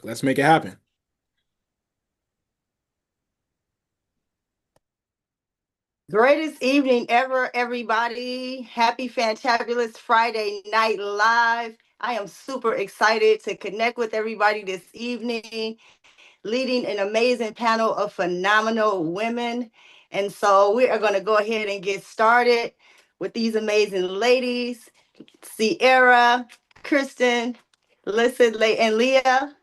Let's make it happen. Greatest evening ever, everybody. Happy Fantabulous Friday Night Live. I am super excited to connect with everybody this evening, leading an amazing panel of phenomenal women. And so we are going to go ahead and get started with these amazing ladies, Sierra, Kristen, Lissa, and Leah.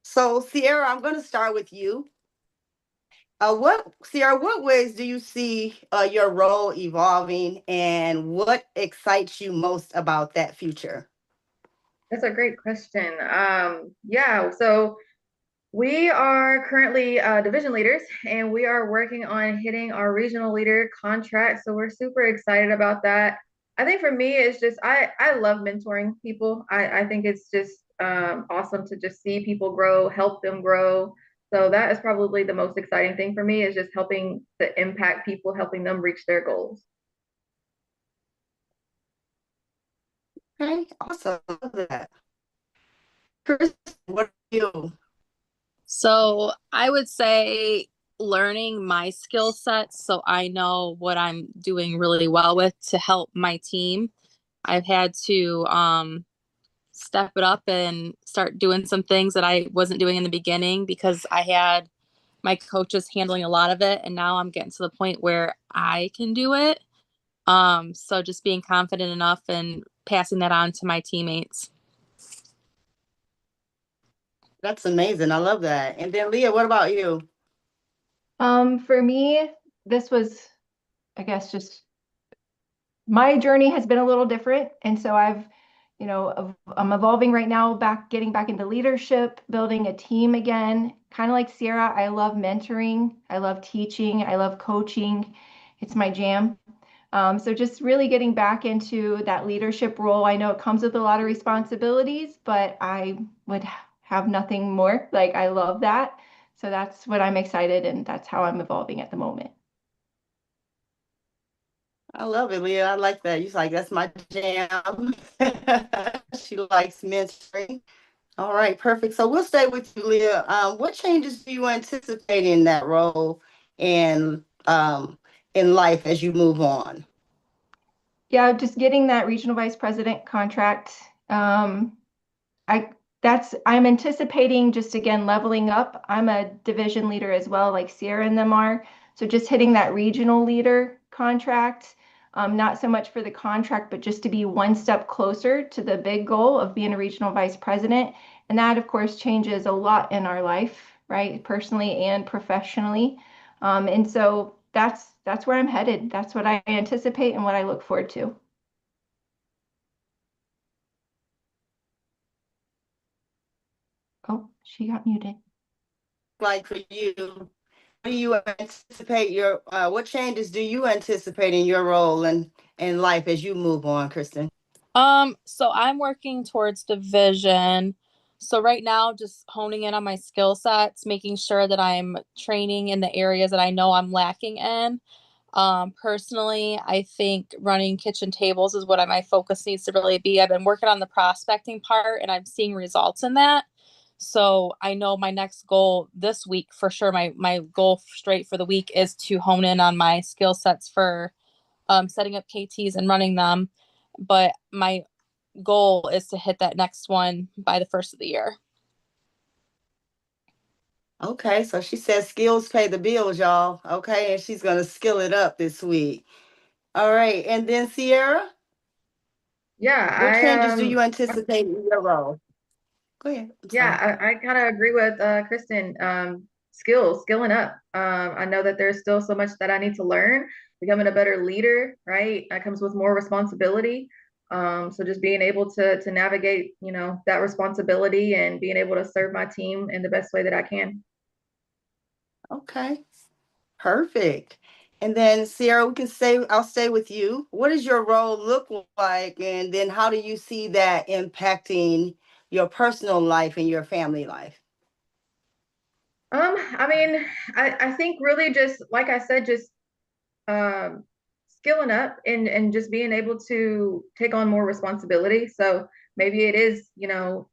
So, Sierra, I'm going to start with you. What Sierra, what ways do you see your role evolving, and what excites you most about that future? That's a great question. Yeah, so we are currently division leaders and we are working on hitting our regional leader contract. So we're super excited about that. I think for me, it's just I love mentoring people. I think it's just awesome to just see people grow, help them grow. So that is probably the most exciting thing for me is just helping to impact people, helping them reach their goals. Okay, awesome. Love that. Chris, what are you? So I would say learning my skill sets so I know what I'm doing really well with to help my team. I've had to step it up and start doing some things that I wasn't doing in the beginning because I had my coaches handling a lot of it, and now I'm getting to the point where I can do it. So just being confident enough and passing that on to my teammates. That's amazing. I love that. And then Leah, what about you? For me, this was, I guess, just my journey has been a little different. And so I'm evolving right now, getting back into leadership, building a team again. Kind of like Sierra, I love mentoring, I love teaching, I love coaching. It's my jam. So just really getting back into that leadership role. I know it comes with a lot of responsibilities, but I would have nothing more. Like I love that. So that's what I'm excited and that's how I'm evolving at the moment. I love it, Leah. I like that. You're like, that's my jam. She likes mentoring. All right, perfect. So we'll stay with you, Leah. What changes do you anticipate in that role and in life as you move on? Yeah, just getting that regional vice president contract. I I'm anticipating just again leveling up. I'm a division leader as well, like Sierra and them are. So just hitting that regional leader contract, not so much for the contract, but just to be one step closer to the big goal of being a regional vice president. And that, of course, changes a lot in our life, right? Personally and professionally. And so that's where I'm headed. That's what I anticipate and what I look forward to. Oh, she got muted. Like for you, do you anticipate your what changes do you anticipate in your role and in life as you move on, Kristen? So I'm working towards division. So right now, just honing in on my skill sets, making sure that I'm training in the areas that I know I'm lacking in. Personally, I think running kitchen tables is what my focus needs to really be. I've been working on the prospecting part and I'm seeing results in that. So I know my next goal this week for sure, my goal straight for the week is to hone in on my skill sets for setting up KTs and running them. But my goal is to hit that next one by the first of the year. Okay, so she says skills pay the bills, y'all. Okay, and she's gonna skill it up this week. All right, and then Sierra, Yeah, what changes do you anticipate in your role? Go ahead. I'm sorry. Yeah, I kind of agree with Kristen. Skilling up. I know that there's still so much that I need to learn. Becoming a better leader, right? That comes with more responsibility. So just being able to navigate, that responsibility and being able to serve my team in the best way that I can. Okay, perfect. And then Sierra, we can say I'll stay with you. What does your role look like, and then how do you see that impacting your personal life and your family life? I mean, I think really just like I said, just um, skilling up and just being able to take on more responsibility. So maybe it is,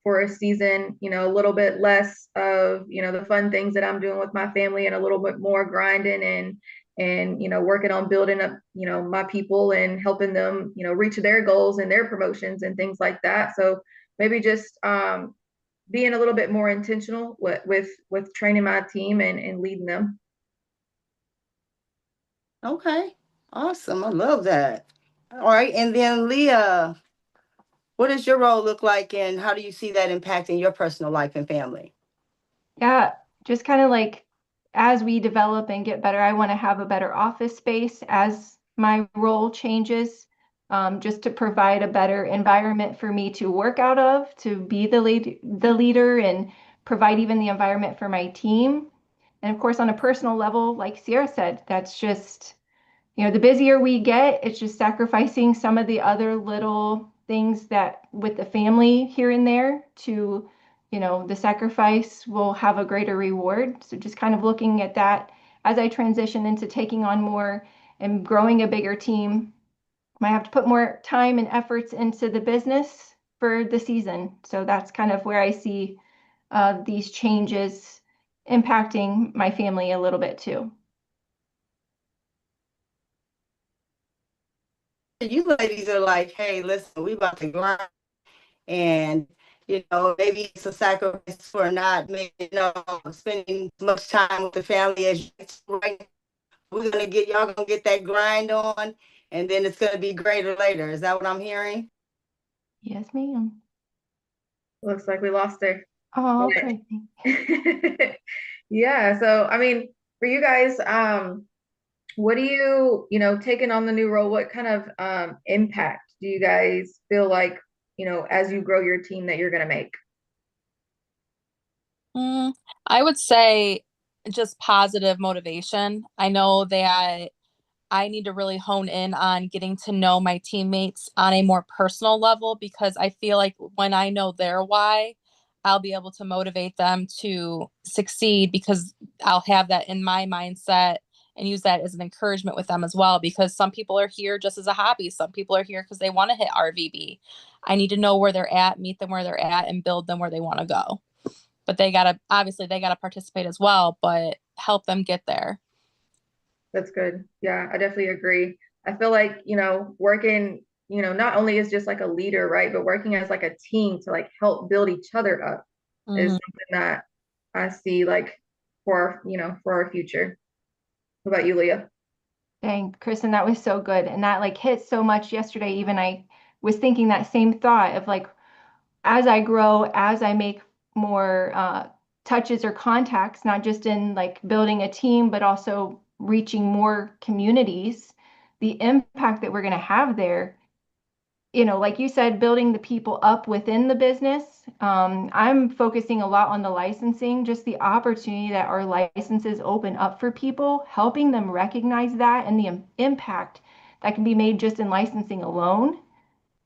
for a season, a little bit less of, the fun things that I'm doing with my family and a little bit more grinding and working on building up, my people and helping them, reach their goals and their promotions and things like that. So maybe just being a little bit more intentional with training my team and leading them. Okay, awesome. I love that. All right, and then Leah, what does your role look like, and how do you see that impacting your personal life and family? Yeah, just kind of like as we develop and get better, I want to have a better office space as my role changes, just to provide a better environment for me to work out of, to be the leader, and provide even the environment for my team. And of course, on a personal level, like Sierra said, that's just, the busier we get, it's just sacrificing some of the other little things that with the family here and there to, the sacrifice will have a greater reward. So just kind of looking at that as I transition into taking on more and growing a bigger team, I might have to put more time and efforts into the business for the season. So that's kind of where I see these changes impacting my family a little bit too. You ladies are like, hey, listen, we about to grind, and maybe it's a sacrifice for not maybe spending much time with the family as right. Y'all gonna get that grind on, and then it's gonna be greater later. Is that what I'm hearing? Yes, ma'am. Looks like we lost her. Oh, But okay. yeah, so I mean, for you guys, what do taking on the new role, what kind of impact do you guys feel like, as you grow your team that you're gonna make? I would say just positive motivation. I know that I need to really hone in on getting to know my teammates on a more personal level, because I feel like when I know their why, I'll be able to motivate them to succeed, because I'll have that in my mindset and use that as an encouragement with them as well. Because some people are here just as a hobby, some people are here because they want to hit RVB. I need to know where they're at, meet them where they're at, and build them where they want to go. But they gotta participate as well, but help them get there. That's good. Yeah, I definitely agree. I feel like, working, not only as just like a leader, right, but working as like a team to like help build each other up is Mhm. something that I see like for our future. What about you, Leah? Dang, Kristen, that was so good. And that like hit so much yesterday. Even I was thinking that same thought of like, as I grow, as I make more touches or contacts, not just in like building a team, but also reaching more communities, the impact that we're going to have there, like you said, building the people up within the business. I'm focusing a lot on the licensing, just the opportunity that our licenses open up for people, helping them recognize that and the impact that can be made just in licensing alone,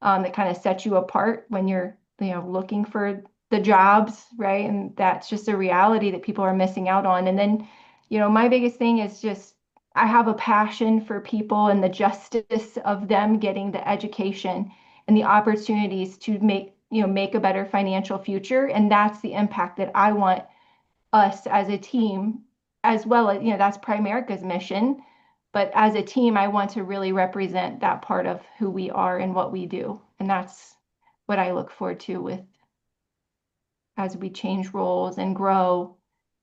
that kind of sets you apart when you're, looking for the jobs, right? And that's just a reality that people are missing out on. And then, my biggest thing is just I have a passion for people and the justice of them getting the education and the opportunities to make a better financial future. And that's the impact that I want us as a team, as well as, that's Primerica's mission. But as a team, I want to really represent that part of who we are and what we do. And that's what I look forward to with as we change roles and grow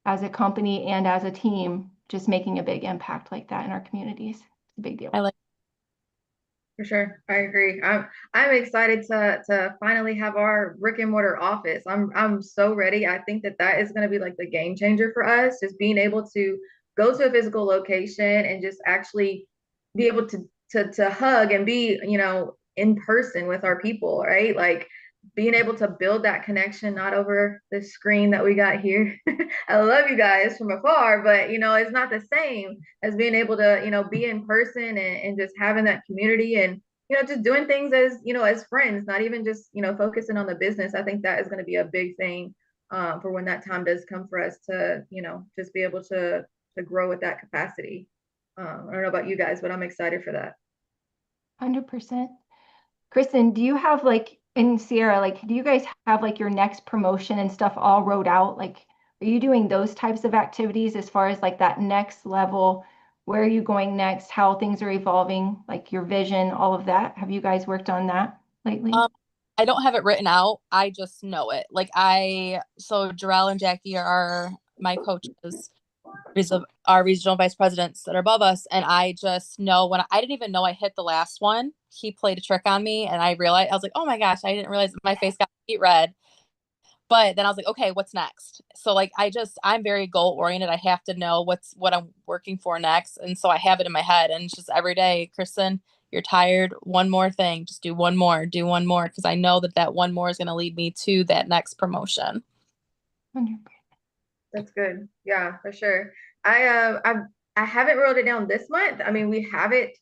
as a company and as a team, just making a big impact like that in our communities. It's a big deal. I like For sure, I agree. I'm excited to finally have our brick and mortar office. I'm so ready. I think that is going to be like the game changer for us, just being able to go to a physical location and just actually be able to hug and be, in person with our people, right? Like being able to build that connection, not over the screen that we got here. I love you guys from afar, but it's not the same as being able to, be in person and just having that community and, just doing things as, as friends, not even just, focusing on the business. I think that is going to be a big thing for when that time does come for us to, just be able to grow with that capacity. I don't know about you guys, but I'm excited for that. 100%. Kristen, do you have like And Sierra, like, do you guys have like your next promotion and stuff all wrote out? Like, are you doing those types of activities as far as like that next level? Where are you going next? How things are evolving, like your vision, all of that? Have you guys worked on that lately? Um, I don't have it written out. I just know it. So Jarrell and Jackie are my coaches, our regional vice presidents that are above us. And I just know I didn't even know I hit the last one. He played a trick on me and I realized, I was like, oh my gosh, I didn't realize my face got beet red. But then I was like, okay, what's next? So like I'm very goal oriented. I have to know what I'm working for next. And so I have it in my head and it's just every day, Kristen, you're tired, one more thing, just do one more, because I know that one more is going to lead me to that next promotion. 100%. That's good. Yeah, for sure. I haven't wrote it down this month. I mean, we have it.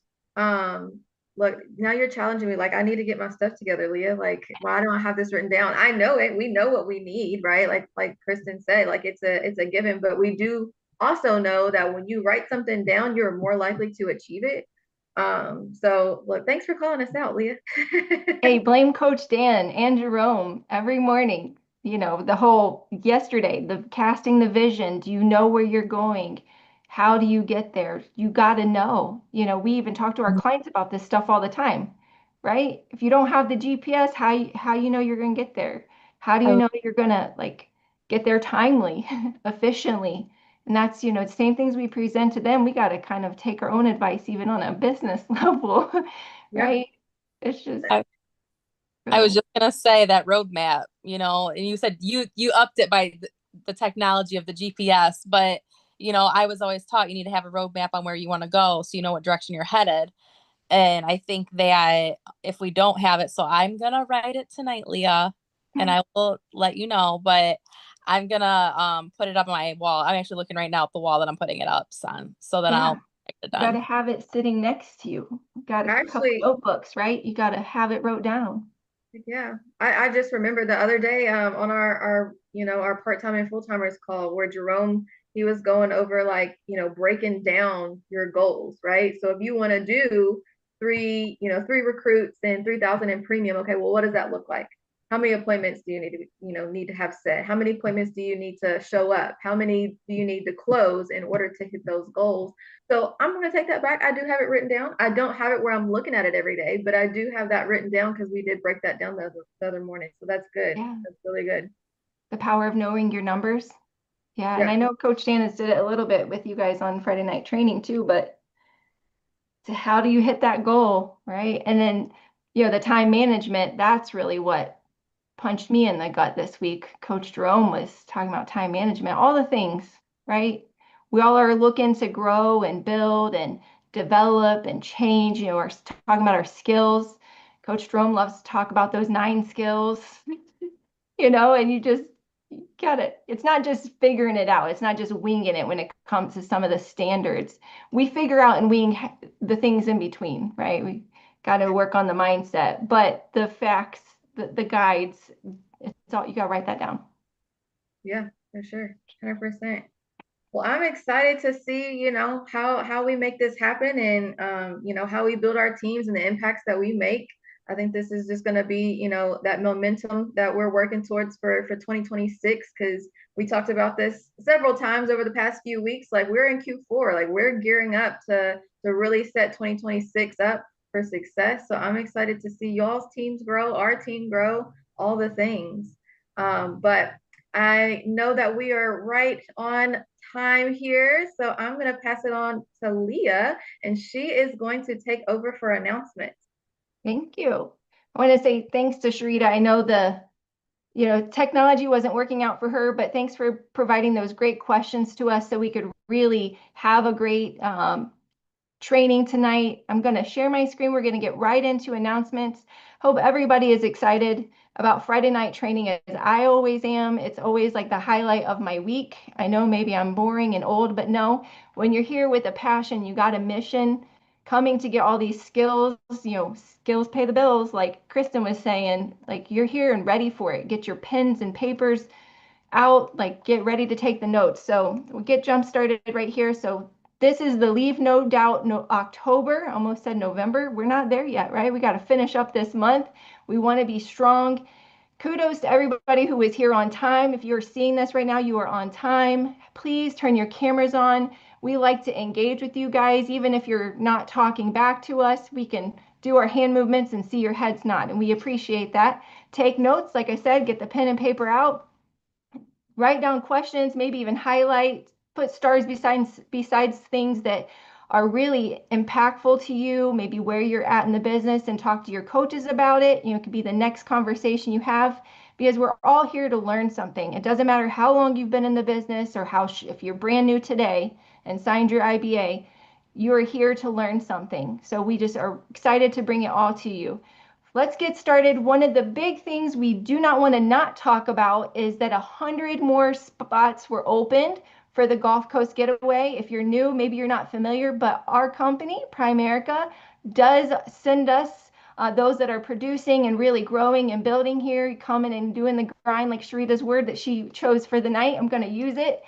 Look, now you're challenging me. Like, I need to get my stuff together, Leah. Like, why don't I have this written down? I know it. We know what we need, right? Like Kristen said, like it's a given, but we do also know that when you write something down, you're more likely to achieve it. So look, thanks for calling us out, Leah. Hey, blame Coach Dan and Jerome every morning. You know, the whole yesterday, the casting the vision. Do you know where you're going? How do you get there? You got to know. You know, we even talk to our clients about this stuff all the time, right? If you don't have the GPS, how you know you're going to get there? How do you I, know you're going to like get there timely, efficiently? And that's, you know, the same things we present to them. We got to kind of take our own advice, even on a business level, Yeah. right? It's just I, I was just gonna say that roadmap, and you said you upped it by the technology of the GPS, but I was always taught you need to have a roadmap on where you want to go so you know what direction you're headed. And I think that if we don't have it, so I'm gonna write it tonight, Leah, and I will let you know, but I'm gonna put it up on my wall. I'm actually looking right now at the wall that I'm putting it up on, so then Yeah, I'll get it you got to done. have it sitting next to you. You got a couple Actually, notebooks, right? You got to have it wrote down. yeah, I just remember the other day on our our part-time and full-timers call where Jerome he was going over like breaking down your goals, right? So if you want to do three recruits and 3,000 in premium, okay, well what does that look like? How many appointments do you need to have set? How many appointments do you need to show up? How many do you need to close in order to hit those goals? So I'm going to take that back. I do have it written down. I don't have it where I'm looking at it every day, but I do have that written down because we did break that down the other morning. So that's good. Yeah, That's really good. the power of knowing your numbers. Yeah, and Yeah. I know Coach Janice did it a little bit with you guys on Friday night training too, but how do you hit that goal, right? And then, the time management, that's really what punched me in the gut this week. Coach Jerome was talking about time management, all the things, right? We all are looking to grow and build and develop and change. We're talking about our skills. Coach Jerome loves to talk about those 9 skills, and you got it. It's not just figuring it out. It's not just winging it when it comes to some of the standards. We figure out and wing the things in between, right? We got to work on the mindset, but the facts, the guides, it's all, you got to write that down. Yeah, for sure. 100%. Well, I'm excited to see, how we make this happen and how we build our teams and the impacts that we make. I think this is just going to be, that momentum that we're working towards for 2026 because we talked about this several times over the past few weeks. Like we're in Q4, like we're gearing up to really set 2026 up for success. So I'm excited to see y'all's teams grow, our team grow, all the things. But I know that we are right on time here. So I'm going to pass it on to Leah, and she is going to take over for announcements. Thank you. I want to say thanks to Sharita. I know technology wasn't working out for her, but thanks for providing those great questions to us so we could really have a great training tonight. I'm going to share my screen. We're going to get right into announcements. Hope everybody is excited about Friday night training as I always am. It's always like the highlight of my week. I know maybe I'm boring and old, but no, when you're here with a passion, you got a mission coming to get all these skills, skills pay the bills, like Kristen was saying, like you're here and ready for it. Get your pens and papers out, like get ready to take the notes. So we'll get jump started right here. So This is the Leave No Doubt October, almost said November. We're not there yet, right? We got to finish up this month. We want to be strong. Kudos to everybody who is here on time. If you're seeing this right now, you are on time. Please turn your cameras on. We like to engage with you guys. Even if you're not talking back to us, we can do our hand movements and see your heads nod, and we appreciate that. Take notes, like I said, get the pen and paper out. Write down questions, maybe even highlight, put stars besides things that are really impactful to you, maybe where you're at in the business, and talk to your coaches about it. You know, it could be the next conversation you have, because we're all here to learn something. It doesn't matter how long you've been in the business or if you're brand new today and signed your IBA, you're here to learn something. So we just are excited to bring it all to you. Let's get started. One of the big things we do not want to not talk about is that 100 more spots were opened for the Gulf Coast Getaway. If you're new, maybe you're not familiar, but our company, Primerica, does send us those that are producing and really growing and building here, coming and doing the grind, like Sharita's word that she chose for the night. I'm going to use it.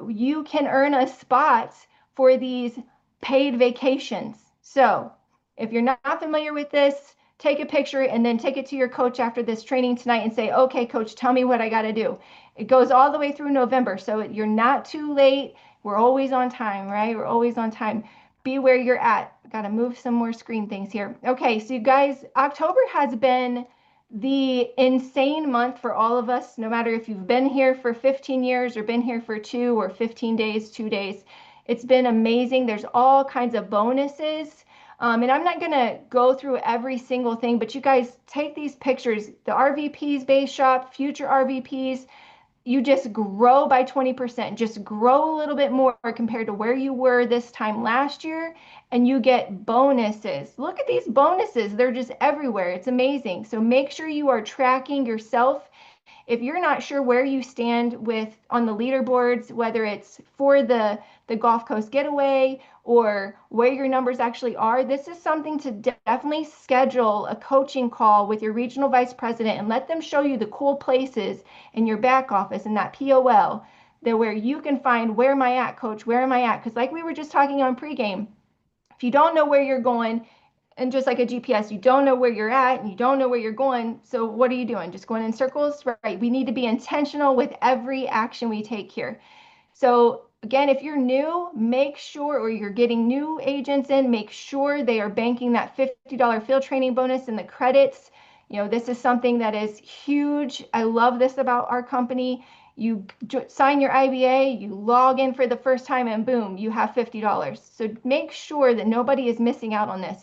You can earn a spot for these paid vacations. So if you're not familiar with this, take a picture and then take it to your coach after this training tonight and say, okay, coach, tell me what I got to do. It goes all the way through November, so you're not too late. We're always on time, right? We're always on time. Be where you're at. Got to move some more screen things here. Okay, so you guys, October has been the insane month for all of us, no matter if you've been here for 15 years or been here for 2 or 15 days, 2 days. It's been amazing. There's all kinds of bonuses. And I'm not going to go through every single thing, but you guys take these pictures, the RVPs base shop, future RVPs, you just grow by 20%, just grow a little bit more compared to where you were this time last year, and you get bonuses. Look at these bonuses. They're just everywhere. It's amazing. So make sure you are tracking yourself. If you're not sure where you stand with on the leaderboards, whether it's for the Gulf Coast Getaway or where your numbers actually are, this is something to definitely schedule a coaching call with your regional vice president and let them show you the cool places in your back office and that POL that where you can find, where am I at, coach? Where am I at? Because like we were just talking on pregame, if you don't know where you're going, and just like a GPS, you don't know where you're at and you don't know where you're going. So what are you doing? Just going in circles? Right. We need to be intentional with every action we take here. So again, if you're new, make sure, or you're getting new agents in, make sure they are banking that $50 field training bonus and the credits. You know, this is something that is huge. I love this about our company. You sign your IBA, you log in for the first time, and boom, you have $50. So make sure that nobody is missing out on this.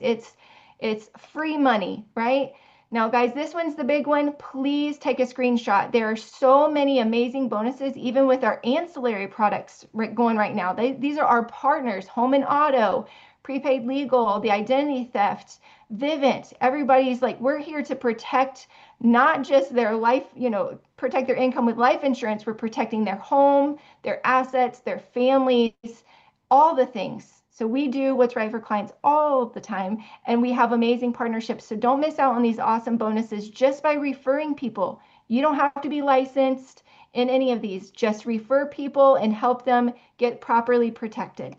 It's free money, right? Now, guys, this one's the big one. Please take a screenshot. There are so many amazing bonuses, even with our ancillary products going right now. These are our partners, Home and Auto, Prepaid Legal, the Identity Theft, Vivint. Everybody's like, we're here to protect not just their life, you know, protect their income with life insurance. We're protecting their home, their assets, their families, all the things. So we do what's right for clients all the time, and we have amazing partnerships. So don't miss out on these awesome bonuses just by referring people. You don't have to be licensed in any of these. Just refer people and help them get properly protected.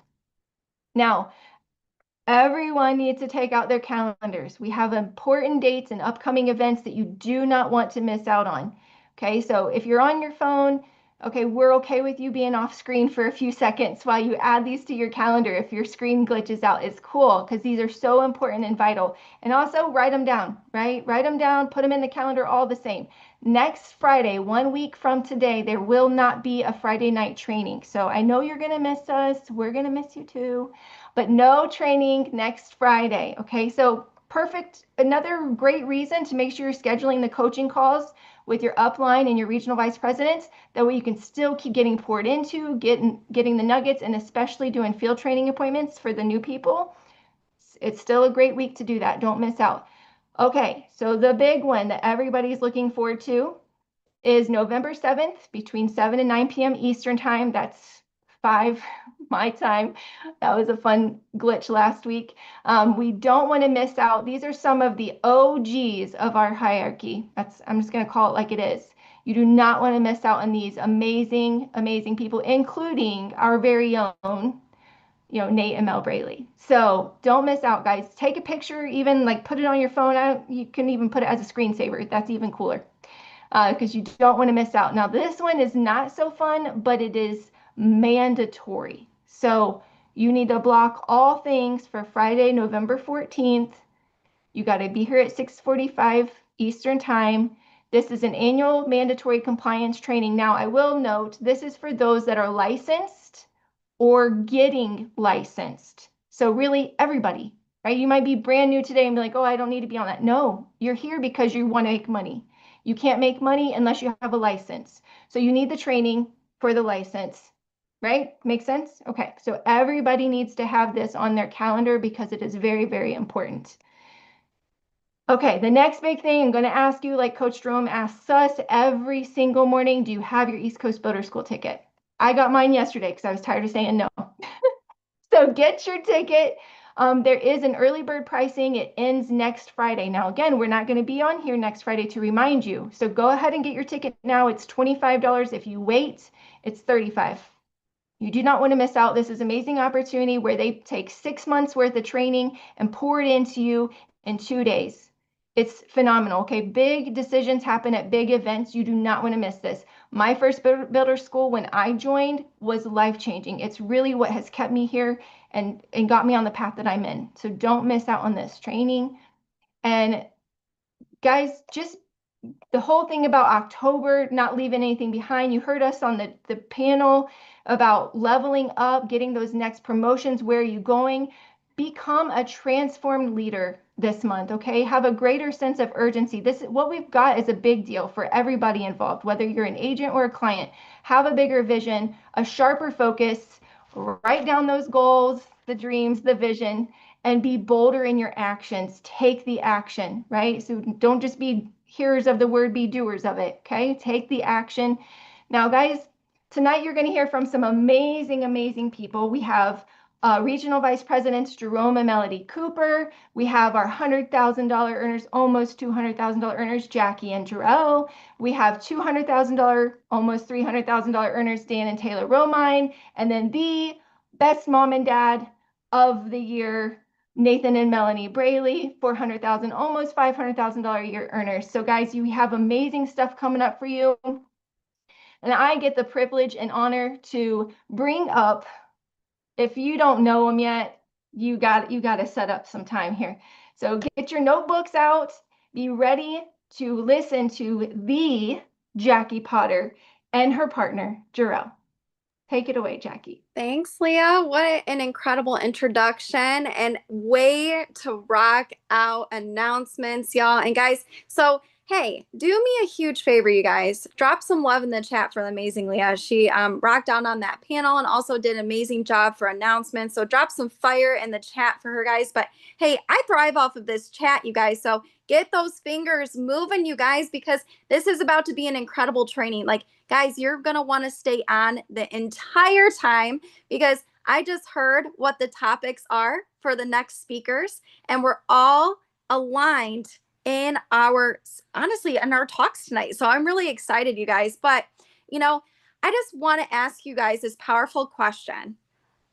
Now, everyone needs to take out their calendars. We have important dates and upcoming events that you do not want to miss out on. Okay, so if you're on your phone, okay, we're okay with you being off screen for a few seconds while you add these to your calendar. If your screen glitches out, it's cool because these are so important and vital. And also write them down, right? Write them down, put them in the calendar all the same. Next Friday, 1 week from today, there will not be a Friday night training. So I know you're going to miss us. We're going to miss you too. But no training next Friday. Okay, so perfect. Another great reason to make sure you're scheduling the coaching calls with your upline and your regional vice presidents. That way you can still keep getting poured into, getting the nuggets, and especially doing field training appointments for the new people. It's still a great week to do that. Don't miss out. Okay, so the big one that everybody's looking forward to is November 7th between 7 and 9 p.m. Eastern time. That's 5 my time. That was a fun glitch last week. We don't want to miss out. These are some of the OGs of our hierarchy. I'm just going to call it like it is. You do not want to miss out on these amazing, amazing people, including our very own Nate and Mel Braley. So don't miss out, guys. Take a picture, even like put it on your phone. You can even put it as a screensaver. That's even cooler because you don't want to miss out. Now, this one is not so fun, but it is mandatory. So you need to block all things for Friday, November 14th. You got to be here at 6:45 Eastern Time. This is an annual mandatory compliance training. Now, I will note this is for those that are licensed or getting licensed. So really everybody, right? You might be brand new today and be like, oh, I don't need to be on that. No, you're here because you want to make money. You can't make money unless you have a license. So you need the training for the license, right? Make sense? Okay, so everybody needs to have this on their calendar because it is very, very important. Okay, the next big thing I'm going to ask you, like Coach Jerome asks us every single morning, do you have your East Coast Builder School ticket? I got mine yesterday because I was tired of saying no. So get your ticket. There is an early bird pricing. It ends next Friday. Now, again, we're not going to be on here next Friday to remind you. So go ahead and get your ticket now. It's $25. If you wait, it's $35. You do not want to miss out. This is an amazing opportunity where they take 6 months worth of training and pour it into you in 2 days. It's phenomenal. Okay, big decisions happen at big events. You do not want to miss this. My first builder school when I joined was life-changing. It's really what has kept me here and got me on the path that I'm in. So don't miss out on this training. And guys, just the whole thing about October, not leaving anything behind. You heard us on the panel about leveling up, getting those next promotions. Where are you going? Become a transformed leader this month, okay? Have a greater sense of urgency. What we've got is a big deal for everybody involved, whether you're an agent or a client. Have a bigger vision, a sharper focus, write down those goals, the dreams, the vision, and be bolder in your actions. Take the action, right? So don't just be hearers of the word, be doers of it, okay? Take the action. Now, guys, tonight you're going to hear from some amazing, amazing people. We have Regional Vice Presidents Jerome and Melody Cooper. We have our $100,000 earners, almost $200,000 earners, Jackie and Jarrell. We have $200,000, almost $300,000 earners, Dan and Taylor Romine. And then the best mom and dad of the year, Nathan and Melanie Braley, $400,000, almost $500,000 a year earners. So guys, you have amazing stuff coming up for you. And I get the privilege and honor to bring up, if you don't know them yet, you got to set up some time here. So get your notebooks out, be ready to listen to the Jackie Potter and her partner, Jarrell. Take it away, Jackie. Thanks, Leah. What an incredible introduction and way to rock out announcements, y'all. And guys, so hey, do me a huge favor, you guys. Drop some love in the chat for the amazing Leah. She rocked out on that panel and also did an amazing job for announcements. So drop some fire in the chat for her, guys. But hey, I thrive off of this chat, you guys. So get those fingers moving, you guys, because this is about to be an incredible training. Like, guys, you're going to want to stay on the entire time because I just heard what the topics are for the next speakers, and we're all aligned in our talks tonight. So I'm really excited, you guys. But, I just want to ask you guys this powerful question.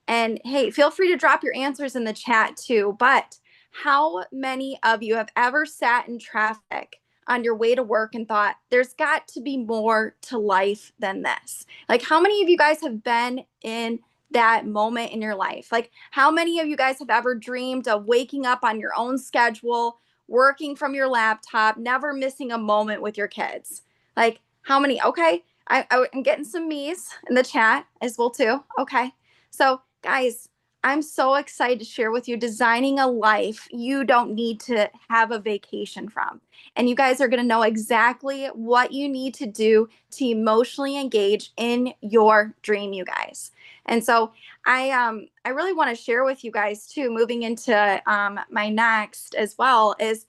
And hey, feel free to drop your answers in the chat too. But how many of you have ever sat in traffic on your way to work and thought, there's got to be more to life than this? Like, how many of you guys have been in that moment in your life? Like, how many of you guys have ever dreamed of waking up on your own schedule, working from your laptop, never missing a moment with your kids? Like, how many? Okay, I'm getting some me's in the chat as well too. Okay, so guys, I'm so excited to share with you designing a life you don't need to have a vacation from. And you guys are going to know exactly what you need to do to emotionally engage in your dream, you guys. And so I really want to share with you guys too, moving into my next as well, is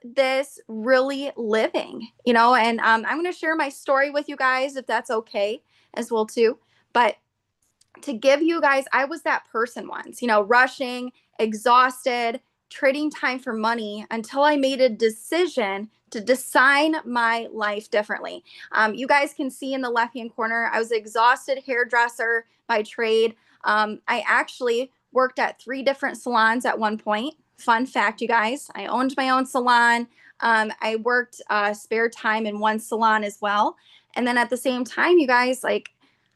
this really living? And I'm going to share my story with you guys if that's okay as well too. But to give you guys, I was that person once, rushing, exhausted, trading time for money until I made a decision to design my life differently. You guys can see in the left-hand corner, I was an exhausted hairdresser by trade. I actually worked at 3 different salons at one point. Fun fact, you guys, I owned my own salon. I worked spare time in one salon as well. And then at the same time, you guys, like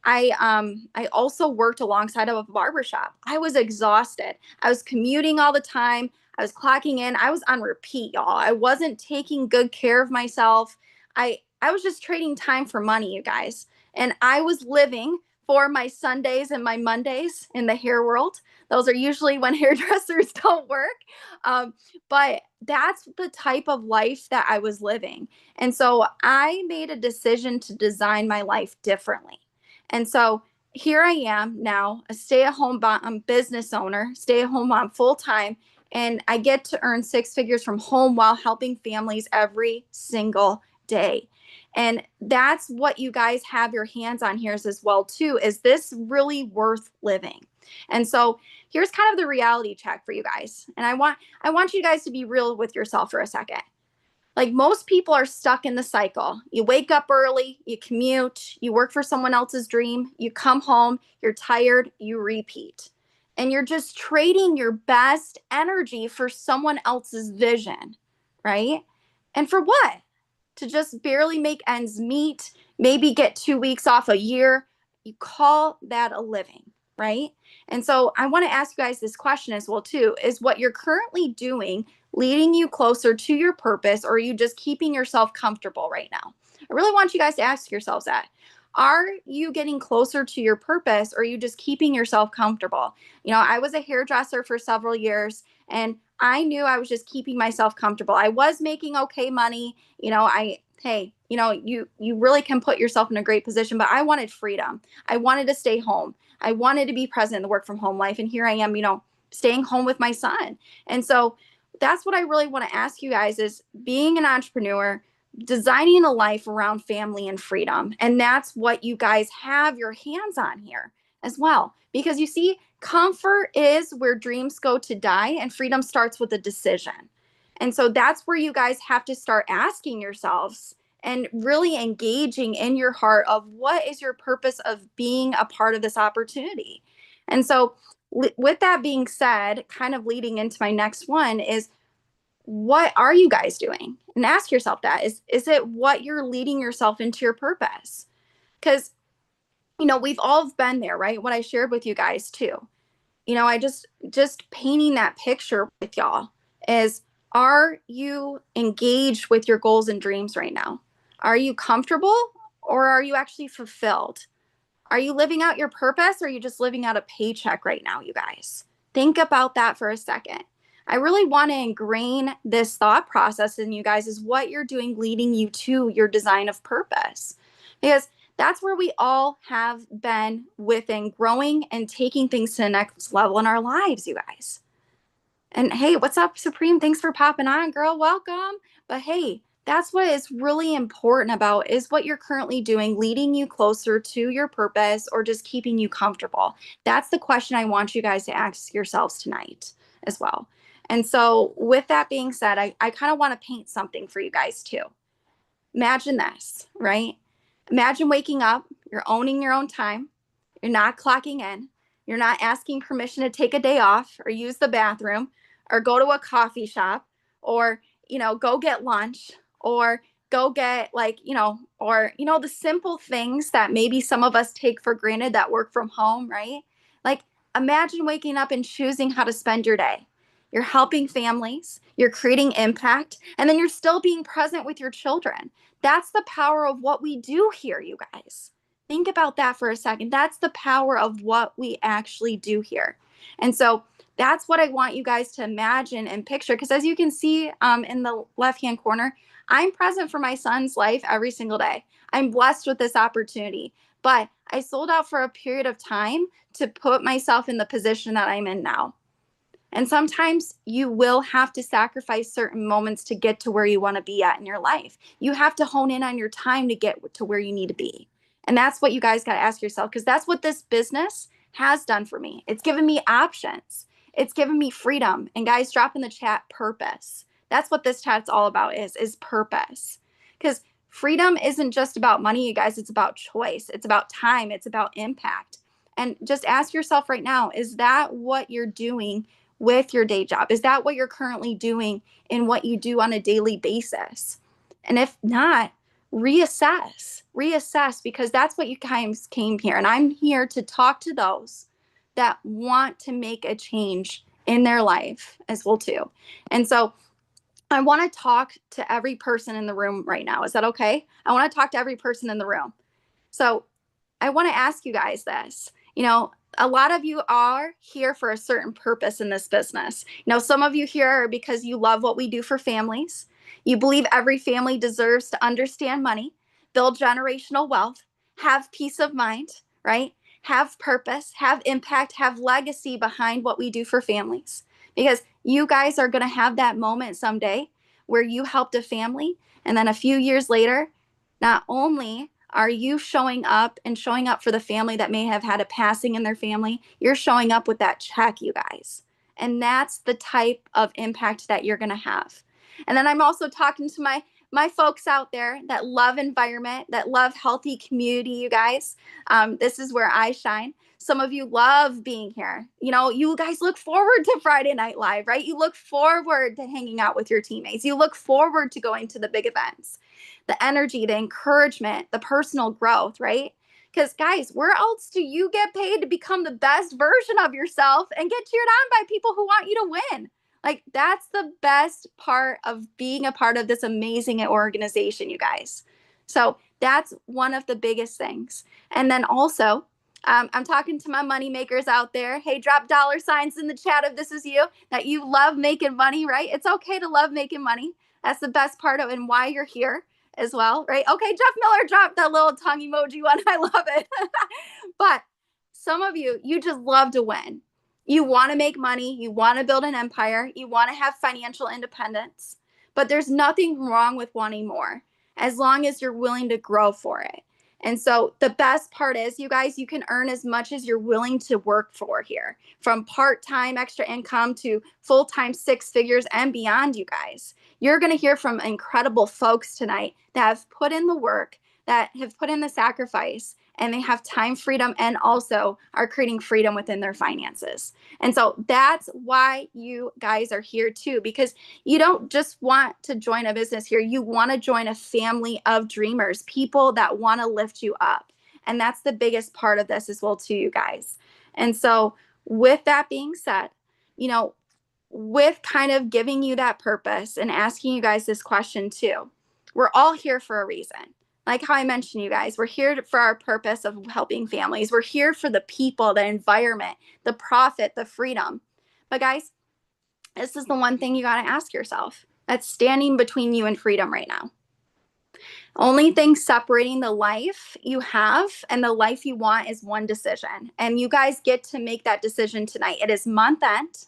I also worked alongside of a barbershop. I was exhausted. I was commuting all the time. I was clocking in. I was on repeat, y'all. I wasn't taking good care of myself. I was just trading time for money, you guys. And I was living for my Sundays and my Mondays in the hair world. Those are usually when hairdressers don't work. But that's the type of life that I was living. And so I made a decision to design my life differently. And so here I am now, a stay-at-home business owner, stay-at-home mom full time, and I get to earn 6 figures from home while helping families every single day. And that's what you guys have your hands on here as well too. Is this really worth living? And so here's kind of the reality check for you guys. And I want you guys to be real with yourself for a second. Like most people are stuck in the cycle. You wake up early, you commute, you work for someone else's dream, you come home, you're tired, you repeat. And you're just trading your best energy for someone else's vision, right? And for what? To just barely make ends meet, maybe get 2 weeks off a year. You call that a living, right? And so I want to ask you guys this question as well too, is what you're currently doing leading you closer to your purpose, or are you just keeping yourself comfortable right now? I really want you guys to ask yourselves that. Are you getting closer to your purpose, or are you just keeping yourself comfortable? You know, I was a hairdresser for several years, and I knew I was just keeping myself comfortable. I was making okay money. You know, you really can put yourself in a great position, but I wanted freedom. I wanted to stay home. I wanted to be present in the work from home life. And here I am, staying home with my son. And so that's what I really want to ask you guys is being an entrepreneur, designing a life around family and freedom. And that's what you guys have your hands on here as well. Because you see, comfort is where dreams go to die, and freedom starts with a decision. And so that's where you guys have to start asking yourselves and really engaging in your heart of what is your purpose of being a part of this opportunity. And so with that being said, kind of leading into my next one is, what are you guys doing? And ask yourself that. Is it what you're leading yourself into your purpose? Because, we've all been there, right? What I shared with you guys too. I just painting that picture with y'all is, are you engaged with your goals and dreams right now? Are you comfortable, or are you actually fulfilled? Are you living out your purpose, or are you just living out a paycheck right now, you guys? Think about that for a second. I really want to ingrain this thought process in you guys, is what you're doing leading you to your design of purpose. Because that's where we all have been within growing and taking things to the next level in our lives, you guys. And hey, what's up, Supreme? Thanks for popping on, girl. Welcome. But hey, that's what is really important about, is what you're currently doing leading you closer to your purpose, or just keeping you comfortable? That's the question I want you guys to ask yourselves tonight as well. And so with that being said, I kind of want to paint something for you guys too. Imagine this, right? Imagine waking up, you're owning your own time, you're not clocking in, you're not asking permission to take a day off or use the bathroom or go to a coffee shop, or, go get lunch, or go get the simple things that maybe some of us take for granted that work from home, right? Like, imagine waking up and choosing how to spend your day. You're helping families, you're creating impact, and then you're still being present with your children. That's the power of what we do here, you guys. Think about that for a second. That's the power of what we actually do here. And so that's what I want you guys to imagine and picture. Because as you can see in the left-hand corner, I'm present for my son's life every single day. I'm blessed with this opportunity. But I sold out for a period of time to put myself in the position that I'm in now. And sometimes you will have to sacrifice certain moments to get to where you want to be at in your life. You have to hone in on your time to get to where you need to be. And that's what you guys got to ask yourself, because that's what this business has done for me. It's given me options. It's given me freedom. And guys, drop in the chat purpose. That's what this chat's all about, is purpose. Because freedom isn't just about money, you guys. It's about choice. It's about time. It's about impact. And just ask yourself right now, is that what you're doing with your day job? Is that what you're currently doing in what you do on a daily basis? And if not, reassess, because that's what you guys came here. And I'm here to talk to those that want to make a change in their life as well too. And so I want to talk to every person in the room right now. Is that okay? I want to talk to every person in the room. So I want to ask you guys this. A lot of you are here for a certain purpose in this business. Some of you here are because you love what we do for families. You believe every family deserves to understand money, build generational wealth, have peace of mind, right? Have purpose, have impact, have legacy behind what we do for families. Because you guys are going to have that moment someday where you helped a family, and then a few years later, not only are you showing up for the family that may have had a passing in their family, you're showing up with that check, you guys. And that's the type of impact that you're going to have. And then I'm also talking to my folks out there that love environment, that love healthy community, you guys. This is where I shine. Some of you love being here. You guys look forward to Friday Night Live, right? You look forward to hanging out with your teammates. You look forward to going to the big events. The energy, the encouragement, the personal growth, right? Because guys, where else do you get paid to become the best version of yourself and get cheered on by people who want you to win? Like, that's the best part of being a part of this amazing organization, you guys. So that's one of the biggest things. And then also, I'm talking to my money makers out there. Hey, drop dollar signs in the chat if this is you, that you love making money, right? It's okay to love making money. That's the best part of it and why you're here as well, right? Okay, Jeff Miller dropped that little tongue emoji one. I love it. But some of you just love to win. You want to make money. You want to build an empire. You want to have financial independence. But there's nothing wrong with wanting more as long as you're willing to grow for it. And so the best part is, you guys, you can earn as much as you're willing to work for here, from part-time extra income to full-time 6 figures and beyond, you guys. You're going to hear from incredible folks tonight that have put in the work, that have put in the sacrifice, and they have time freedom and also are creating freedom within their finances. And so that's why you guys are here too, because you don't just want to join a business here. You want to join a family of dreamers, people that want to lift you up. And that's the biggest part of this as well too, you guys. And so with that being said, with kind of giving you that purpose and asking you guys this question too, we're all here for a reason. Like how I mentioned, you guys, we're here for our purpose of helping families. We're here for the people, the environment, the profit, the freedom. But guys, this is the one thing you got to ask yourself that's standing between you and freedom right now. Only thing separating the life you have and the life you want is one decision. And you guys get to make that decision tonight. It is month end.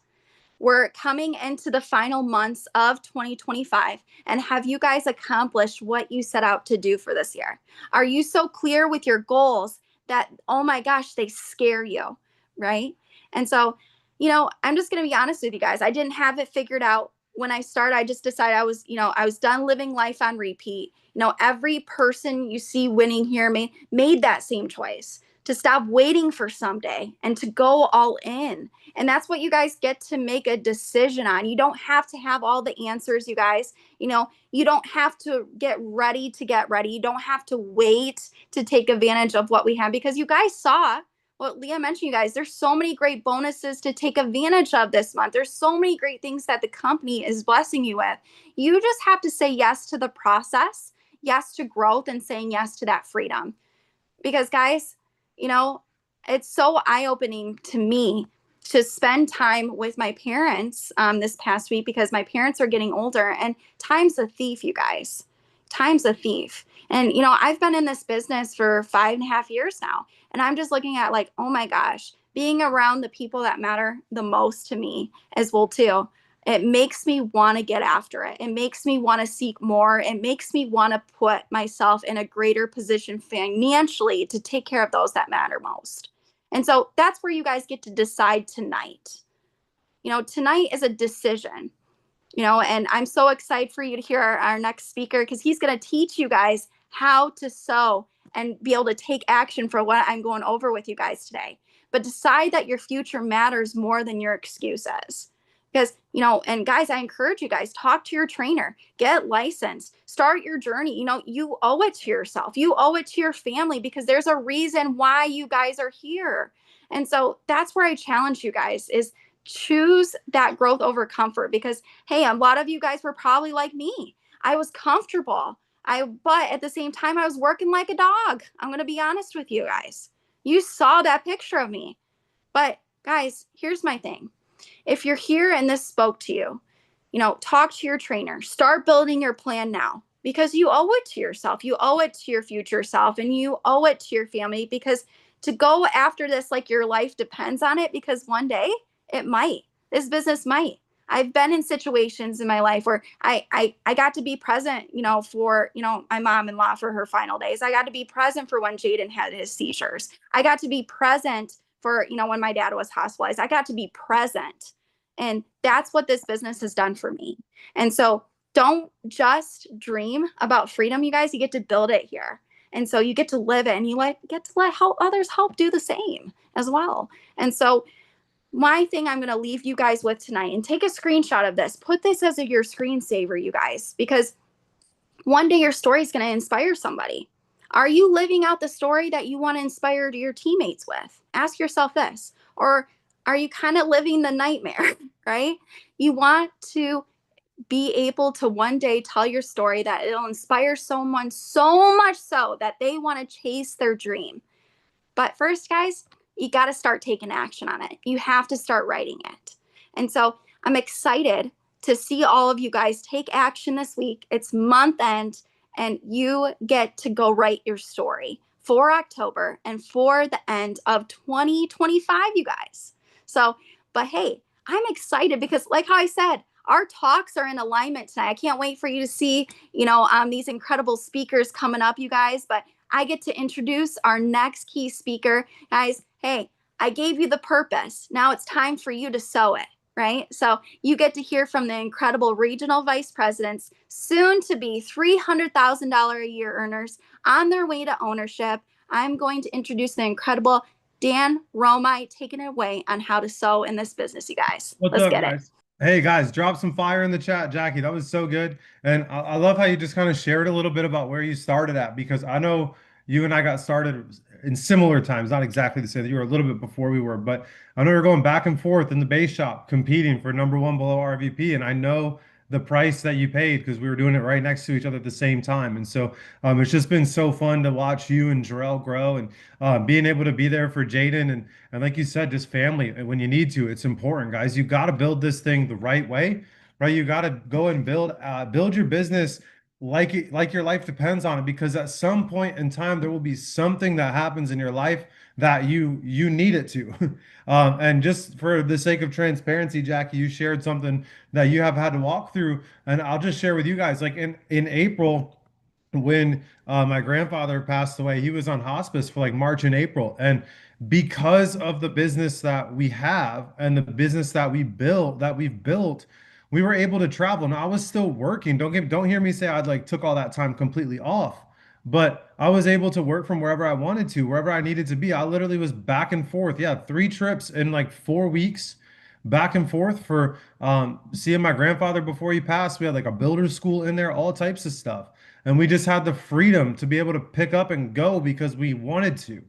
We're coming into the final months of 2025. And have you guys accomplished what you set out to do for this year? Are you so clear with your goals that, oh my gosh, they scare you, right? And so, I'm just going to be honest with you guys. I didn't have it figured out when I started. I just decided I was done living life on repeat. Every person you see winning here made that same choice to stop waiting for someday and to go all in. And that's what you guys get to make a decision on. You don't have to have all the answers, you guys. You don't have to get ready to get ready. You don't have to wait to take advantage of what we have, because you guys saw what Leah mentioned, you guys. There's so many great bonuses to take advantage of this month. There's so many great things that the company is blessing you with. You just have to say yes to the process, yes to growth, and saying yes to that freedom. Because guys, it's so eye-opening to me to spend time with my parents this past week, because my parents are getting older and time's a thief, you guys. Time's a thief. And, I've been in this business for 5.5 years now, and I'm just looking at like, oh my gosh, being around the people that matter the most to me as well too. It makes me want to get after it. It makes me want to seek more. It makes me want to put myself in a greater position financially to take care of those that matter most. And so that's where you guys get to decide tonight. Tonight is a decision, and I'm so excited for you to hear our next speaker, because he's going to teach you guys how to sow and be able to take action for what I'm going over with you guys today. But decide that your future matters more than your excuses. Because, you know, and guys, I encourage you guys, talk to your trainer, get licensed, start your journey. You know, you owe it to yourself. You owe it to your family, because there's a reason why you guys are here. And so that's where I challenge you guys is choose that growth over comfort, because, hey, a lot of you guys were probably like me. I was comfortable. But at the same time, I was working like a dog. I'm going to be honest with you guys. You saw that picture of me. But guys, here's my thing. If you're here and this spoke to you, you know, talk to your trainer, start building your plan now, because you owe it to yourself. You owe it to your future self, and you owe it to your family, because to go after this like your life depends on it, because one day it might. This business might. I've been in situations in my life where I got to be present, you know, for, you know, my mom-in-law for her final days. I got to be present for when Jaden had his seizures. I got to be present for, you know, when my dad was hospitalized. I got to be present. And that's what this business has done for me. And so don't just dream about freedom, you guys. You get to build it here. And so you get to live it, and you get to let others help do the same as well. And so my thing I'm going to leave you guys with tonight, and take a screenshot of this, put this as your screensaver, you guys, because one day your story is going to inspire somebody. Are you living out the story that you want to inspire your teammates with? Ask yourself this. Or are you kind of living the nightmare, right? You want to be able to one day tell your story that it'll inspire someone so much so that they want to chase their dream. But first, guys, you got to start taking action on it. You have to start writing it. And so I'm excited to see all of you guys take action this week. It's month end, and you get to go write your story for October and for the end of 2025, you guys. So, but hey, I'm excited because, like how I said, our talks are in alignment tonight. I can't wait for you to see, you know, these incredible speakers coming up, you guys. But I get to introduce our next key speaker. Guys, hey, I gave you the purpose. Now it's time for you to sow it, right? So you get to hear from the incredible regional vice presidents, soon to be $300,000 a year earners on their way to ownership. I'm going to introduce the incredible Dan Romai, taking it away on how to sow in this business, you guys. Let's get it. Hey guys, drop some fire in the chat, Jackie. That was so good. And I love how you just kind of shared a little bit about where you started at, because I know you and I got started in similar times, not exactly the same, that you were a little bit before we were, but I know you're going back and forth in the base shop competing for #1 below RVP. And I know the price that you paid because we were doing it right next to each other at the same time. And so it's just been so fun to watch you and Jarrell grow, and being able to be there for Jaden, and like you said, just family. And when you need to, it's important, guys. You got to build this thing the right way, right? You got to go and build your business like your life depends on it, because at some point in time there will be something that happens in your life that you need it to. And just for the sake of transparency, Jackie, you shared something that you have had to walk through, and I'll just share with you guys. Like in April, when my grandfather passed away, he was on hospice for like March and April, and because of the business that we have and the business that we've built, we were able to travel. Now I was still working. Don't hear me say I'd like took all that time completely off, but I was able to work from wherever I wanted to, wherever I needed to be. I literally was back and forth. Yeah, 3 trips in like 4 weeks, back and forth for seeing my grandfather before he passed. We had like a builder's school in there, all types of stuff. And we just had the freedom to be able to pick up and go because we wanted to,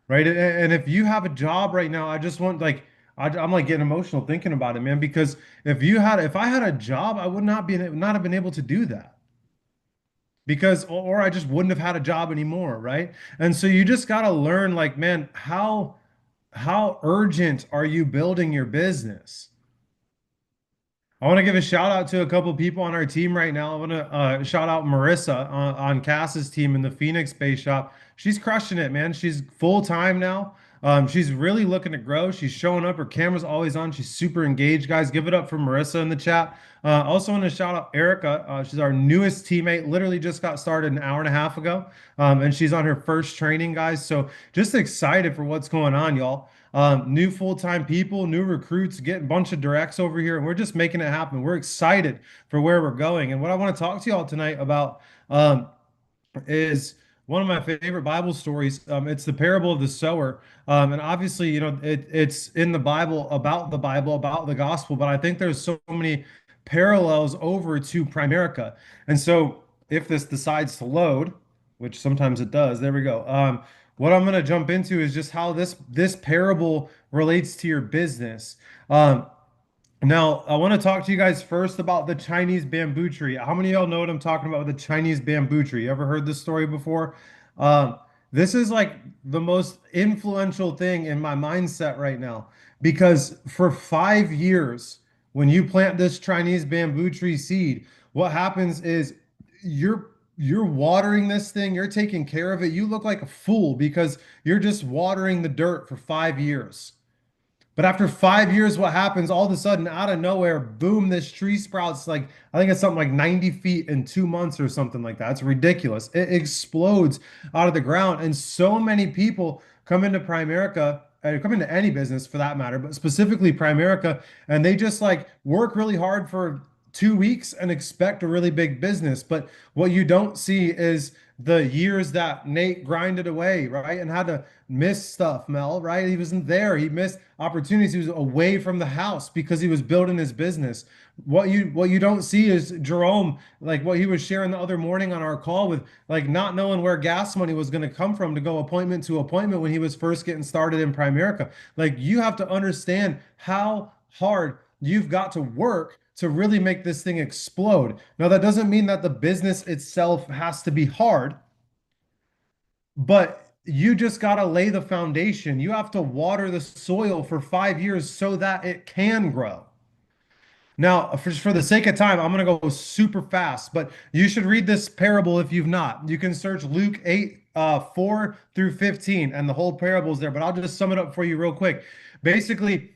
right? And if you have a job right now, I just want like, I'm like getting emotional thinking about it, man, because if I had a job, I would not have been able to do that, because, or I just wouldn't have had a job anymore. Right. And so you just got to learn, like, man, how urgent are you building your business? I want to give a shout out to a couple people on our team right now. I want to shout out Marissa on Cass's team in the Phoenix base shop. She's crushing it, man. She's full time now. She's really looking to grow. She's showing up. Her camera's always on. She's super engaged, guys. Give it up for Marissa in the chat. Also want to shout out Erica. She's our newest teammate. Literally just got started an hour and a half ago. And she's on her first training, guys. So just excited for what's going on, y'all. New full-time people, new recruits, getting a bunch of directs over here, and we're just making it happen. We're excited for where we're going. And what I want to talk to y'all tonight about is one of my favorite Bible stories. It's the parable of the sower. And obviously, it's in the Bible, about the gospel, but I think there's so many parallels over to Primerica. And so if this decides to load, which sometimes it does, there we go. What I'm going to jump into is just how this parable relates to your business. Now, I want to talk to you guys first about the Chinese bamboo tree. How many of y'all know what I'm talking about with the Chinese bamboo tree? You ever heard this story before? Um, this is like the most influential thing in my mindset right now because for 5 years, when you plant this Chinese bamboo tree seed, what happens is you're watering this thing, you're taking care of it. You look like a fool because you're just watering the dirt for 5 years. But after 5 years, what happens all of a sudden, out of nowhere, boom, this tree sprouts like, I think it's something like 90 feet in 2 months or something like that. It's ridiculous. It explodes out of the ground. And so many people come into Primerica, come into any business for that matter, but specifically Primerica, and they just like work really hard for 2 weeks and expect a really big business. But what you don't see is the years that Nate grinded away, right? And had to miss stuff, Mel, right? He wasn't there. He missed opportunities. He was away from the house because he was building his business. What you don't see is Jerome, like what he was sharing the other morning on our call with like not knowing where gas money was going to come from to go appointment to appointment when he was first getting started in Primerica. Like you have to understand how hard you've got to work to really make this thing explode. Now, that doesn't mean that the business itself has to be hard, but you just got to lay the foundation. You have to water the soil for 5 years so that it can grow. Now, for the sake of time, I'm going to go super fast, but you should read this parable if you've not. You can search Luke 8, 4 through 15, and the whole parable is there, but I'll just sum it up for you real quick. Basically,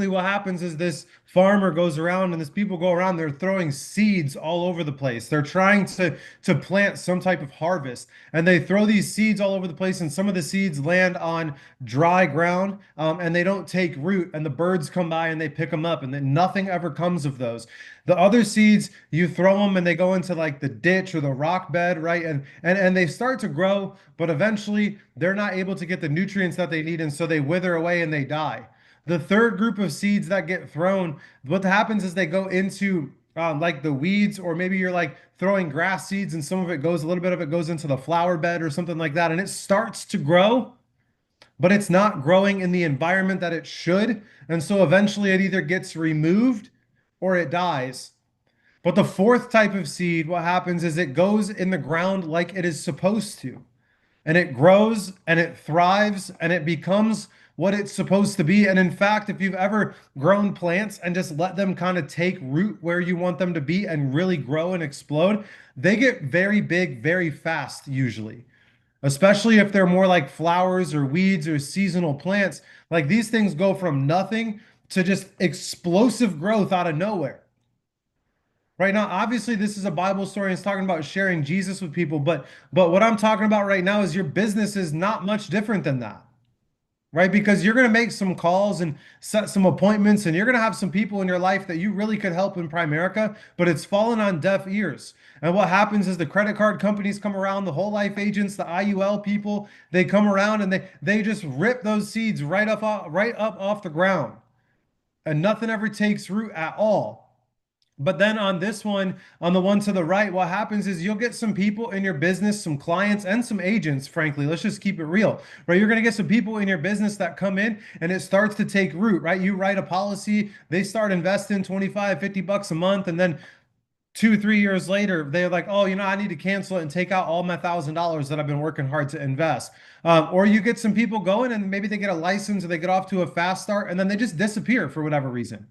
what happens is this farmer goes around and this people go around, they're throwing seeds all over the place. They're trying to plant some type of harvest. And they throw these seeds all over the place, and some of the seeds land on dry ground, and they don't take root, and the birds come by and they pick them up, and then nothing ever comes of those. The other seeds, you throw them and they go into like the ditch or the rock bed, right? And they start to grow, but eventually they're not able to get the nutrients that they need, and so they wither away and they die. The third group of seeds that get thrown, what happens is they go into like the weeds, or maybe you're like throwing grass seeds and some of it goes, a little bit of it goes into the flower bed or something like that. And it starts to grow, but it's not growing in the environment that it should. And so eventually it either gets removed or it dies. But the fourth type of seed, what happens is it goes in the ground like it is supposed to. And it grows and it thrives and it becomes what it's supposed to be. And in fact, if you've ever grown plants and just let them kind of take root where you want them to be and really grow and explode, they get very big very fast usually. Especially if they're more like flowers or weeds or seasonal plants. Like these things go from nothing to just explosive growth out of nowhere. Right now, obviously, this is a Bible story and it's talking about sharing Jesus with people, but what I'm talking about right now is your business is not much different than that. Right? Because you're going to make some calls and set some appointments, and you're going to have some people in your life that you really could help in Primerica, but it's fallen on deaf ears. And what happens is the credit card companies come around, the whole life agents, the IUL people, they come around and they just rip those seeds right up off the ground. And nothing ever takes root at all. But then on this one, on the one to the right, what happens is you'll get some people in your business, some clients and some agents, frankly. Let's just keep it real, right? You're going to get some people in your business that come in and it starts to take root, right? You write a policy, they start investing 25, 50 bucks a month. And then 2, 3 years later, they're like, oh, I need to cancel it and take out all my $1,000 that I've been working hard to invest. Or you get some people going and maybe they get a license or they get off to a fast start and then they just disappear for whatever reason.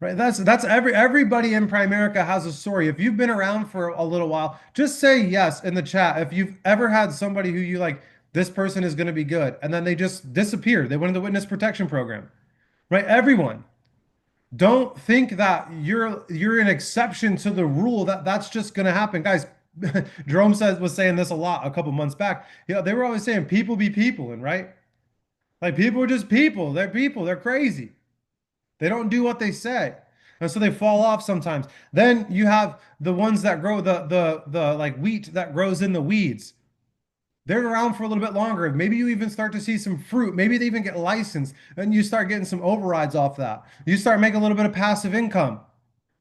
Right. That's everybody in Primerica has a story. If you've been around for a little while, just say yes in the chat. If you've ever had somebody who you like, this person is going to be good, and then they just disappear. They went into the witness protection program. Right? Everyone. Don't think that you're an exception to the rule that's just going to happen. Guys, Jerome was saying this a lot a couple months back. They were always saying people be people, and right? Like people are just people. They're people. They're crazy. They don't do what they say. And so they fall off sometimes. Then you have the ones that grow the like wheat that grows in the weeds. They're around for a little bit longer. Maybe you even start to see some fruit. Maybe they even get licensed and you start getting some overrides off that. You start making a little bit of passive income,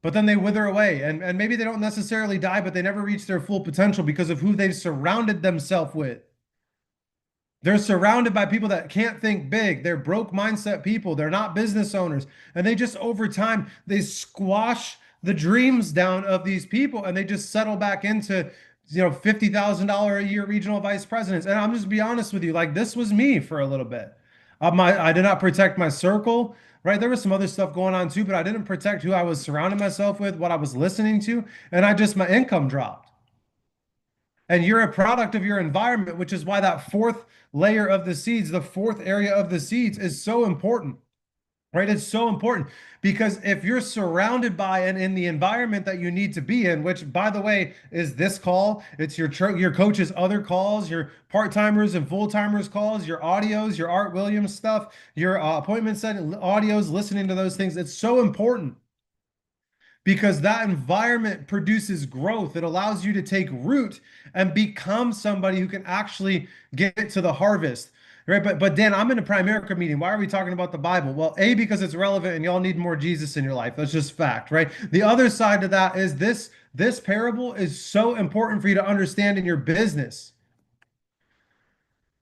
but then they wither away. And maybe they don't necessarily die, but they never reach their full potential because of who they've surrounded themselves with. They're surrounded by people that can't think big. They're broke mindset people. They're not business owners. And they just, over time, they squash the dreams down of these people and they just settle back into, $50,000 a year regional vice presidents. And I'm just be honest with you, like this was me for a little bit. I did not protect my circle, right? There was some other stuff going on too, but I didn't protect who I was surrounding myself with, what I was listening to, and my income dropped. And you're a product of your environment, which is why that fourth layer of the seeds, the fourth area of the seeds is so important, right? It's so important because if you're surrounded by and in the environment that you need to be in, which by the way, is this call, it's your coach's other calls, your part-timers and full-timers calls, your audios, your Art Williams stuff, your appointment setting audios, listening to those things. It's so important. Because that environment produces growth. It allows you to take root and become somebody who can actually get to the harvest, right? But Dan, I'm in a Primerica meeting. Why are we talking about the Bible? Well, A, because it's relevant and y'all need more Jesus in your life. That's just fact, right? The other side to that is this parable is so important for you to understand in your business.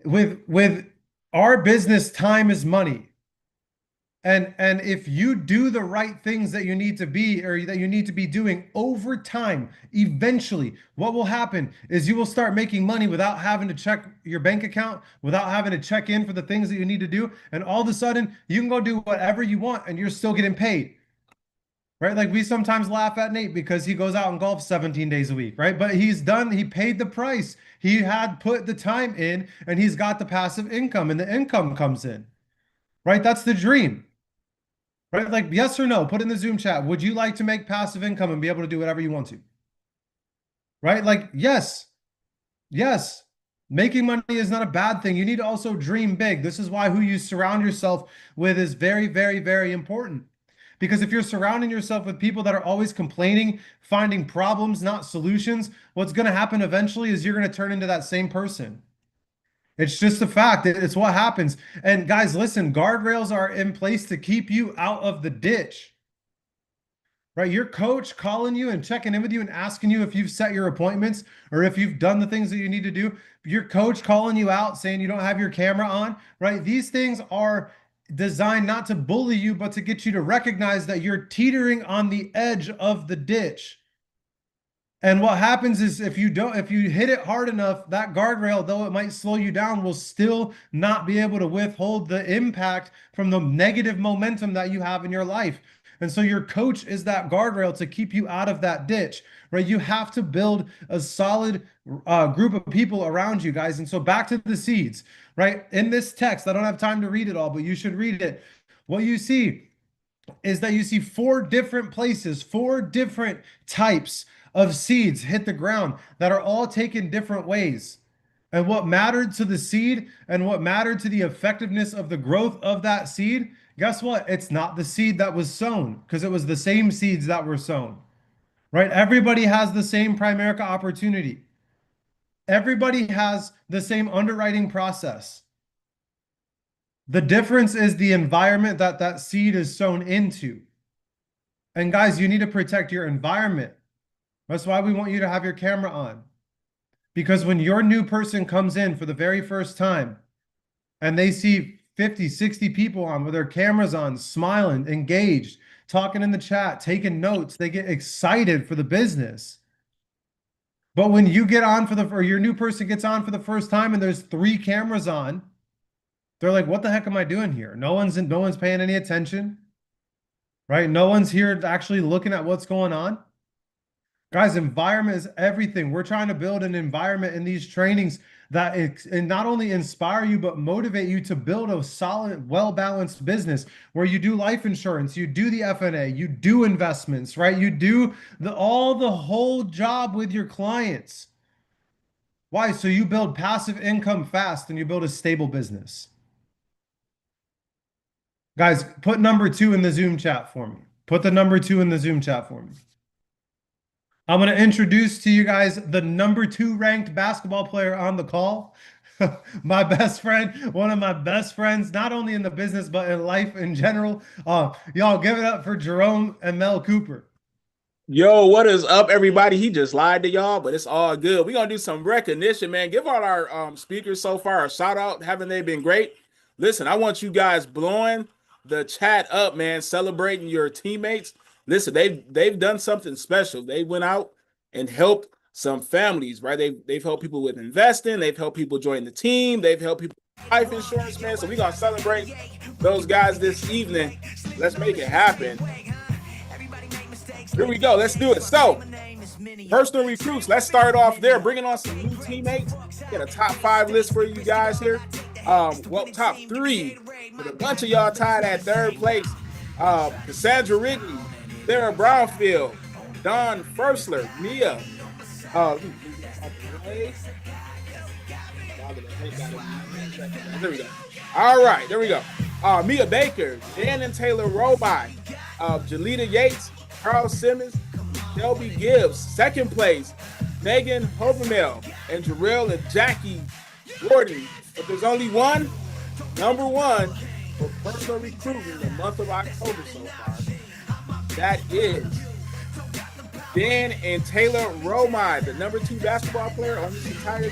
With our business, time is money. And if you do the right things that you need to be or that you need to be doing over time, eventually what will happen is you will start making money without having to check your bank account, without having to check in for the things that you need to do. And all of a sudden you can go do whatever you want and you're still getting paid, right? Like we sometimes laugh at Nate because he goes out and golfs 17 days a week, right? But he paid the price. He had put the time in and he's got the passive income and the income comes in, right? That's the dream. Right? Like, yes or no, put in the Zoom chat. Would you like to make passive income and be able to do whatever you want to? Right? Like, yes. Yes. Making money is not a bad thing. You need to also dream big. This is why who you surround yourself with is very, very, very important. Because if you're surrounding yourself with people that are always complaining, finding problems, not solutions, what's going to happen eventually is you're going to turn into that same person. It's just a fact. It's what happens. And guys, listen, guardrails are in place to keep you out of the ditch. Right? Your coach calling you and checking in with you and asking you if you've set your appointments or if you've done the things that you need to do. Your coach calling you out saying you don't have your camera on, right? These things are designed not to bully you, but to get you to recognize that you're teetering on the edge of the ditch. And what happens is if you hit it hard enough, that guardrail, though it might slow you down, will still not be able to withhold the impact from the negative momentum that you have in your life. And so your coach is that guardrail to keep you out of that ditch, right? You have to build a solid group of people around you, guys. And so back to the seeds, right? In this text, I don't have time to read it all, but you should read it. What you see is that you see 4 different places, 4 different types of seeds hit the ground that are all taken different ways. And what mattered to the seed and what mattered to the effectiveness of the growth of that seed, guess what? It's not the seed that was sown because it was the same seeds that were sown, right? Everybody has the same Primerica opportunity. Everybody has the same underwriting process. The difference is the environment that that seed is sown into. And guys, you need to protect your environment. That's why we want you to have your camera on. Because when your new person comes in for the very first time and they see 50, 60 people on with their cameras on, smiling, engaged, talking in the chat, taking notes, they get excited for the business. But when you get on or your new person gets on for the first time and there's 3 cameras on, they're like, what the heck am I doing here? No one's paying any attention, right? No one's here actually looking at what's going on. Guys, environment is everything. We're trying to build an environment in these trainings that not only inspire you, but motivate you to build a solid, well-balanced business where you do life insurance, you do the FNA, you do investments, right? You do the whole job with your clients. Why? So you build passive income fast and you build a stable business. Guys, put number 2 in the Zoom chat for me. Put the number 2 in the Zoom chat for me. I'm going to introduce to you guys the number 2 ranked basketball player on the call. My best friend, one of my best friends, not only in the business but in life in general. Y'all give it up for Jerome and Mel Cooper. Yo, what is up, everybody? He just lied to y'all, but it's all good. We're gonna do some recognition, man. Give all our speakers so far a shout out. Haven't they been great? Listen, I want you guys blowing the chat up, man, celebrating your teammates. Listen, they've done something special. They went out and helped some families, right? They've helped people with investing, they've helped people join the team, they've helped people with life insurance, man. So we're gonna celebrate those guys this evening. Let's make it happen. Here we go. Let's do it. So, personal recruits. Let's start off there. Bringing on some new teammates. Get a top 5 list for you guys here. Well, top 3. With a bunch of y'all tied at 3rd place. Cassandra Ridley, Sarah Brownfield, Don Fursler, Mia. There we go. All right, there we go. Mia Baker, Dan and Taylor Roby, Jalita Yates, Carl Simmons, Shelby Gibbs. 2nd place, Megan Hovermel, and Jarrell and Jackie Gordon. But there's only one, number 1 for personal recruiting in the month of October so far. That is Dan and Taylor Romine, the number 2 basketball player on this entire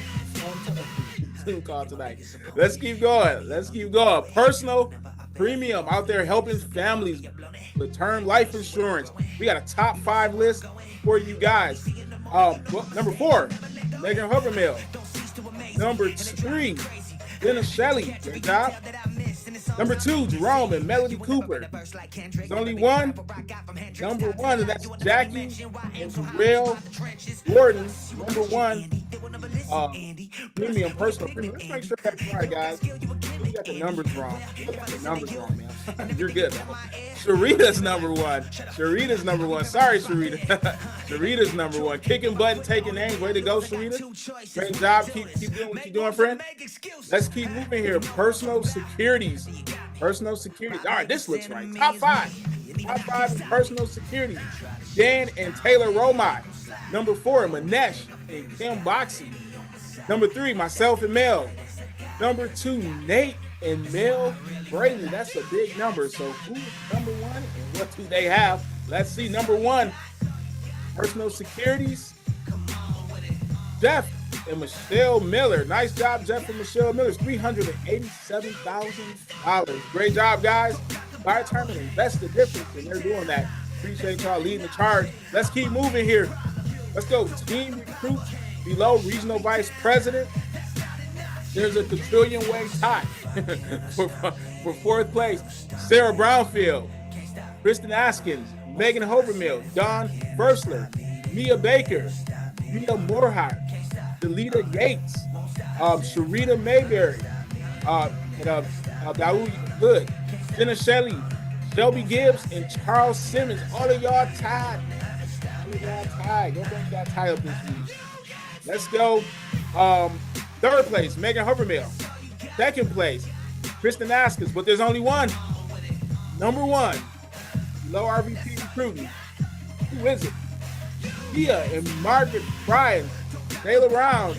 team call tonight. Let's keep going. Let's keep going. Personal premium out there helping families with term life insurance. We got a top 5 list for you guys. Number 4, Megan Hovermill. Number 3, Dennis Shelley. Good job. Number 2, Jerome and Melody Cooper. There's only one, number 1, and that's Jackie and Jarrell Gordon. Number 1, premium, personal premium. Let's make sure that's right, guys. You got the numbers wrong. You got the numbers wrong, man. You're good, man. Sharita's number 1. Sharita's number 1. Sorry, Sharita. Sharita's number 1. Kicking butt and taking names. Way to go, Sharita. Great job. Keep doing what you're doing, friend. Let's keep moving here. Personal securities. Personal security. All right, this looks right. Top 5. Top 5 in personal security. Dan and Taylor Romine. Number 4, Manesh and Kim Boxy. Number 3, myself and Mel. Number 2, Nate and Mel Brady. That's a big number. So who's number 1 and what do they have? Let's see. Number 1, personal securities. Jeff and Michelle Miller. Nice job, Jeff and Michelle Miller. $387,000. Great job, guys. Buy term and invest the difference, and they're doing that. Appreciate y'all leading the charge. Let's keep moving here. Let's go. Team recruit below regional vice president. There's a quadrillion-way tie for 4th place. Sarah Brownfield, Kristen Askins, Megan Hovermill, Don Fursler, Mia Baker, Mia Moorhart, Delita Yates, Sharita Mayberry, Daoud Hood, Jenna Shelley, Shelby Gibbs, and Charles Simmons. All of y'all tied. All of y'all tied. Go bring that tie up this week. Let's go. 3rd place, Megan Hovermill. 2nd place, Kristen Askins, but there's only one. Number 1, low RVP recruiting. Who is it? Kia and Margaret Bryan. Taylor Round.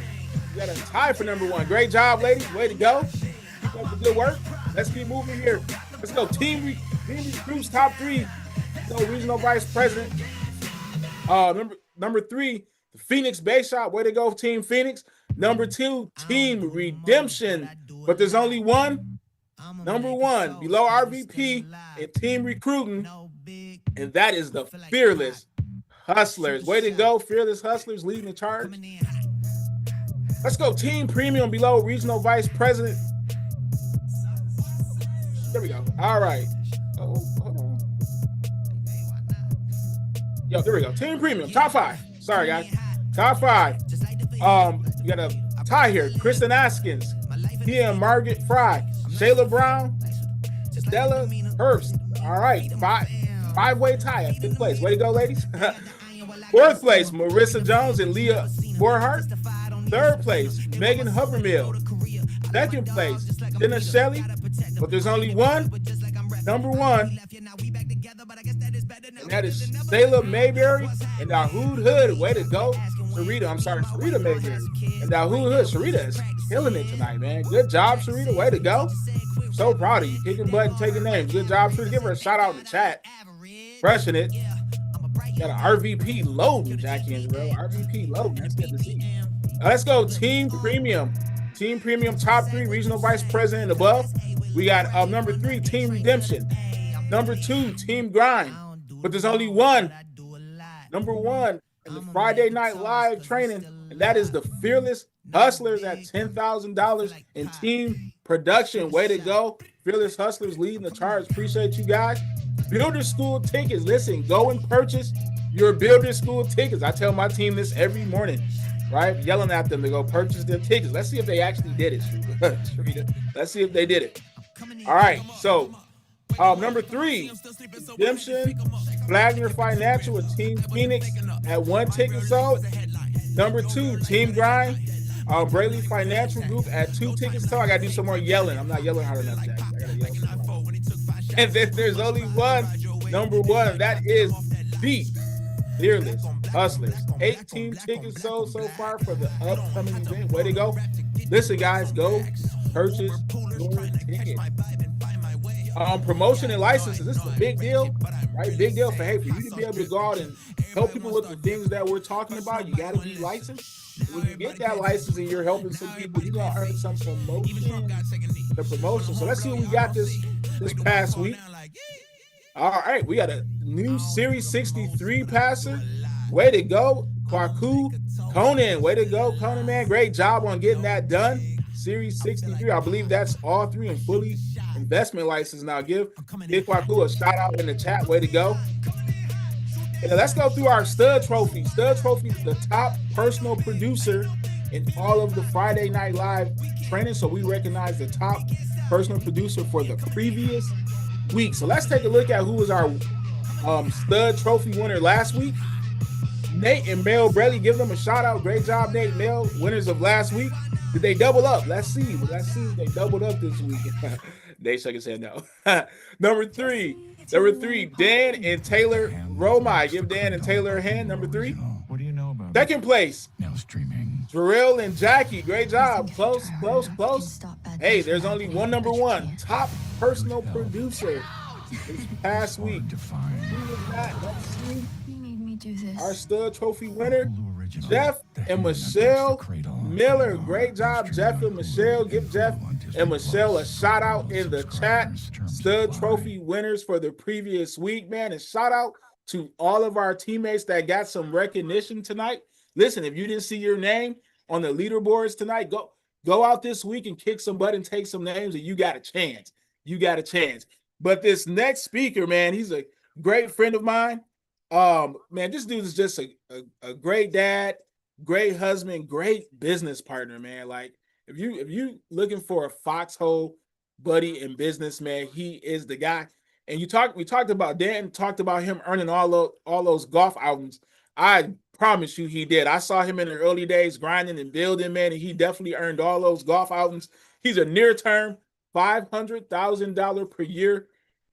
You got a tie for number 1. Great job, ladies. Way to go. Keep up the good work. Let's keep moving here. Let's go. Team recruits top 3. So regional vice president. Number 3, the Phoenix Bay Shop. Way to go, Team Phoenix. Number 2, Team Redemption. But there's only one. Number 1, below RVP and team recruiting. And that is the Fearless Hustlers. Way to go, Fearless Hustlers leading the charge. Let's go. Team Premium below regional vice president. There we go. All right. Oh, hold on. Yo, there we go. Team Premium, top 5. Sorry, guys. Top 5. You got a tie here. Kristen Askins, Tia and Margaret Fry, Shayla Brown, Stella Herbst. All right, 5-way tie at 5th place. Way to go, ladies. 4th place, Marissa Jones and Leah Moorhart. 3rd place, Megan Hovermill. 2nd place, Jenna Shelley. But there's only one, number 1. And that is Sayla Mayberry and Dahoud Hood. Way to go. Sharita Mayberry. And Dahoud Hood. Sharita is killing it tonight, man. Good job, Sharita. Way to go. So proud of you. Kicking butt and taking names. Good job, Sharita. Give her a shout out in the chat. Crushing it. Got an RVP loading, Jackie and Jarrell. RVP loading. That's good to see. Let's go. Team Premium. Team Premium top 3, regional vice president and above. We got number 3, Team Redemption. Number 2, Team Grind. But there's only one. Number 1 in the Friday Night Live training, and that is the Fearless Hustlers at $10,000 in team production. Way to go. Fearless Hustlers leading the charge. Appreciate you guys. Builder School tickets. Listen, go and purchase your Builder School tickets. I tell my team this every morning, right? Yelling at them to go purchase their tickets. Let's see if they actually did it, Sharita. Let's see if they did it. All right, so number 3, Redemption, Flagler Financial with Team Phoenix at 1 ticket sold. Number 2, Team Grind, Braley Financial Group at 2 tickets sold. I got to do some more yelling. I'm not yelling hard enough, Jack. I got to yell some more. And then there's only one, number 1. That is the Fearless Hustlers. 18 tickets sold so far for the upcoming event. Way to go. Listen, guys, go purchase your ticket. Promotion and licenses. This is a big deal, right? Big deal for you to be able to go out and help people with the things that we're talking about. You got to be licensed. When you get that license and you're helping some people, you're going to earn some promotion. The promotion. So let's see what we got this past week. All right, we got a new Series 63 passer. Way to go, Kwaku Conan. Way to go, Conan, man. Great job on getting that done. Series 63. I believe that's all 3 and fully investment license. Now give Kwaku a shout out in the chat. Way to go. And let's go through our stud trophy. Stud trophy is the top personal producer in all of the Friday Night Live training. So we recognize the top personal producer for the previous week. So let's take a look at who was our stud trophy winner last week. Nate and Mel Braley, give them a shout out. Great job, Nate, Mel, winners of last week. Did they double up? Let's see. Let's see if they doubled up this week. Nate shook his head no. Number three, Dan and Taylor Romai. Give Dan and Taylor a hand. Number 3. What do you know about Second place, now streaming? Jarrell and Jackie. Great job. Close. Hey, there's only one number 1. Top personal producer this past week. Who was that? Let's see. Our stud trophy winner, Jeff and Michelle Miller. Great job, Jeff and Michelle. Give Jeff and Michelle a shout out in the chat. Stud trophy winners for the previous week, man. And shout out to all of our teammates that got some recognition tonight. Listen, if you didn't see your name on the leaderboards tonight, go out this week and kick some butt and take some names, and you got a chance. You got a chance. But this next speaker, man, he's a great friend of mine. Man, this dude is just a great dad, great husband, great business partner, man. Like if you looking for a foxhole buddy in business, man, he is the guy. And we talked about Dan, talked about him earning all those golf outings. I promise you he did. I saw him in the early days grinding and building, man, and he definitely earned all those golf outings. He's a near-term $500,000 per year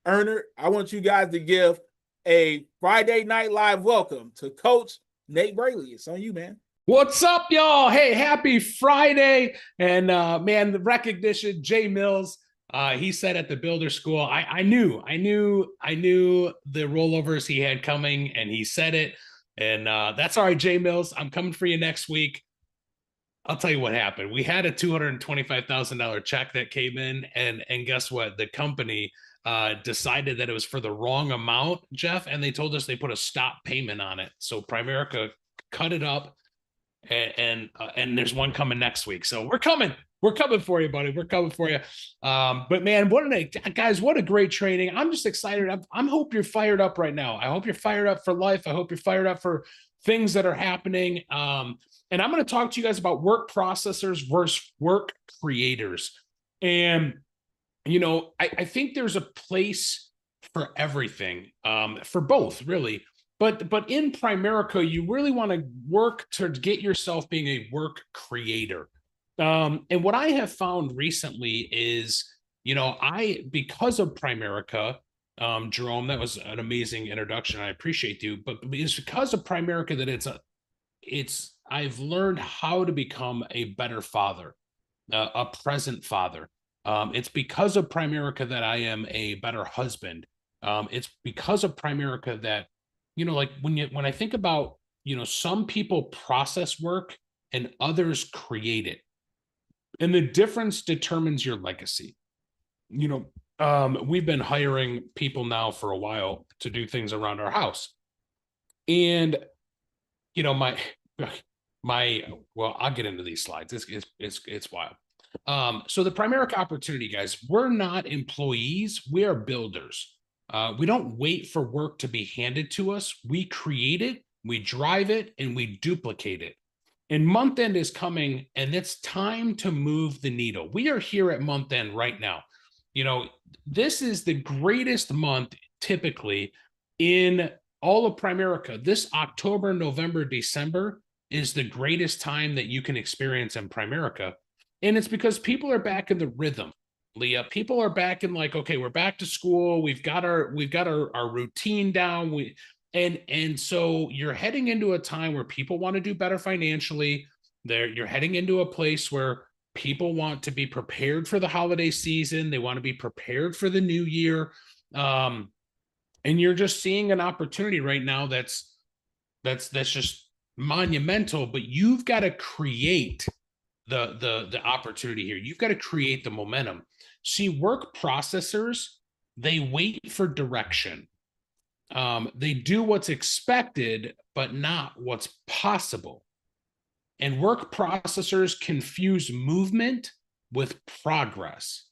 earner. I want you guys to give a Friday Night Live welcome to Coach Nate Braley. It's on you, man. What's up, y'all? Hey, happy Friday. And man, the recognition, Jay Mills, he said at the Builder School, I knew the rollovers he had coming, and he said it. And that's all right, Jay Mills. I'm coming for you next week. I'll tell you what happened. We had a $225,000 check that came in, and guess what? The company decided that it was for the wrong amount, Jeff, and they told us they put a stop payment on it. So Primerica cut it up, and there's one coming next week. So we're coming for you, buddy. We're coming for you. But man, what a great training. I'm just excited. I'm hope you're fired up right now. I hope you're fired up for life. I hope you're fired up for things that are happening. And I'm going to talk to you guys about work processors versus work creators. And you know, I think there's a place for everything, for both, really. But in Primerica, you really want to work to get yourself being a work creator. And what I have found recently is, you know, because of Primerica, Jerome, that was an amazing introduction. I appreciate you. But it's because of Primerica that I've learned how to become a better father. a present father. It's because of Primerica that I am a better husband. It's because of Primerica that, you know, like when I think about, you know, some people process work and others create it. And the difference determines your legacy. You know, we've been hiring people now for a while to do things around our house. And, you know, well, I'll get into these slides. It's wild. So the Primerica opportunity, guys, we're not employees, we are builders. We don't wait for work to be handed to us. We create it, we drive it, and we duplicate it. And month end is coming, and it's time to move the needle. We are here at month end right now. You know, this is the greatest month typically in all of Primerica. This October, November, December is the greatest time that you can experience in Primerica. And it's because people are back in the rhythm, Leah. People are back in like, okay, we're back to school. We've got our routine down. And so you're heading into a time where people want to do better financially. You're heading into a place where people want to be prepared for the holiday season. They want to be prepared for the new year. And you're just seeing an opportunity right now that's just monumental, but you've got to create the opportunity here. You've got to create the momentum. See, work processors, they wait for direction. They do what's expected, but not what's possible. And work processors confuse movement with progress.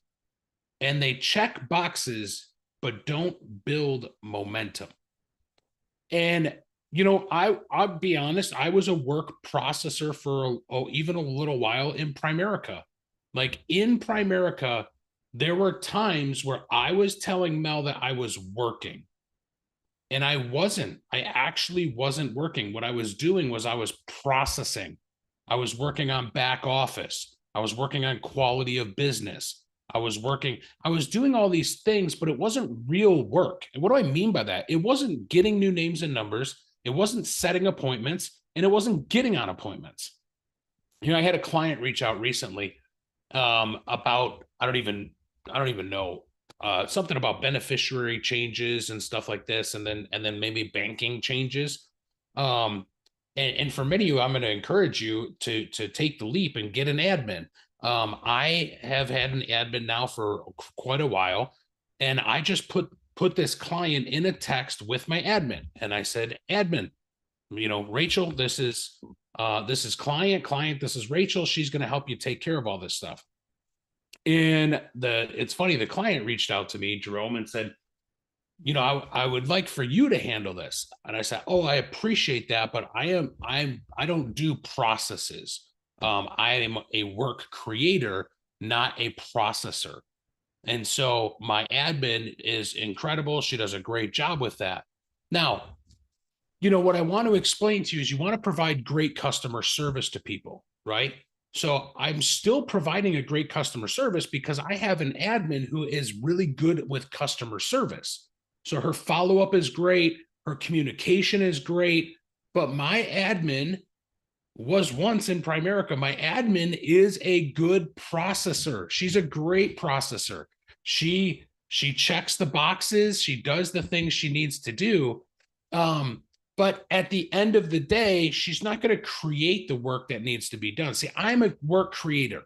And they check boxes, but don't build momentum. And, you know, I'll be honest, I was a work processor for even a little while in Primerica. Like in Primerica, there were times where I was telling Mel that I was working. And I actually wasn't working. What I was doing was I was processing. I was working on back office. I was working on quality of business. I was doing all these things, but it wasn't real work. And what do I mean by that? It wasn't getting new names and numbers. It wasn't setting appointments, and it wasn't getting on appointments. You know, I had a client reach out recently about, I don't even know, something about beneficiary changes and stuff like this, and then maybe banking changes. And for many of you, I'm going to encourage you to take the leap and get an admin. I have had an admin now for quite a while, and I just put this client in a text with my admin, and I said, admin, you know, Rachel, this is client, this is Rachel. She's going to help you take care of all this stuff. And it's funny, the client reached out to me, Jerome, and said, you know, I would like for you to handle this. And I said, oh, I appreciate that, but I don't do processes. I am a work creator, not a processor. And so my admin is incredible. She does a great job with that. Now, you know, what I want to explain to you is you want to provide great customer service to people, right? So I'm still providing a great customer service because I have an admin who is really good with customer service. So her follow-up is great. Her communication is great. But my admin was once in Primerica. My admin is a good processor. She's a great processor. She checks the boxes. She does the things she needs to do. But at the end of the day, she's not going to create the work that needs to be done. See, I'm a work creator.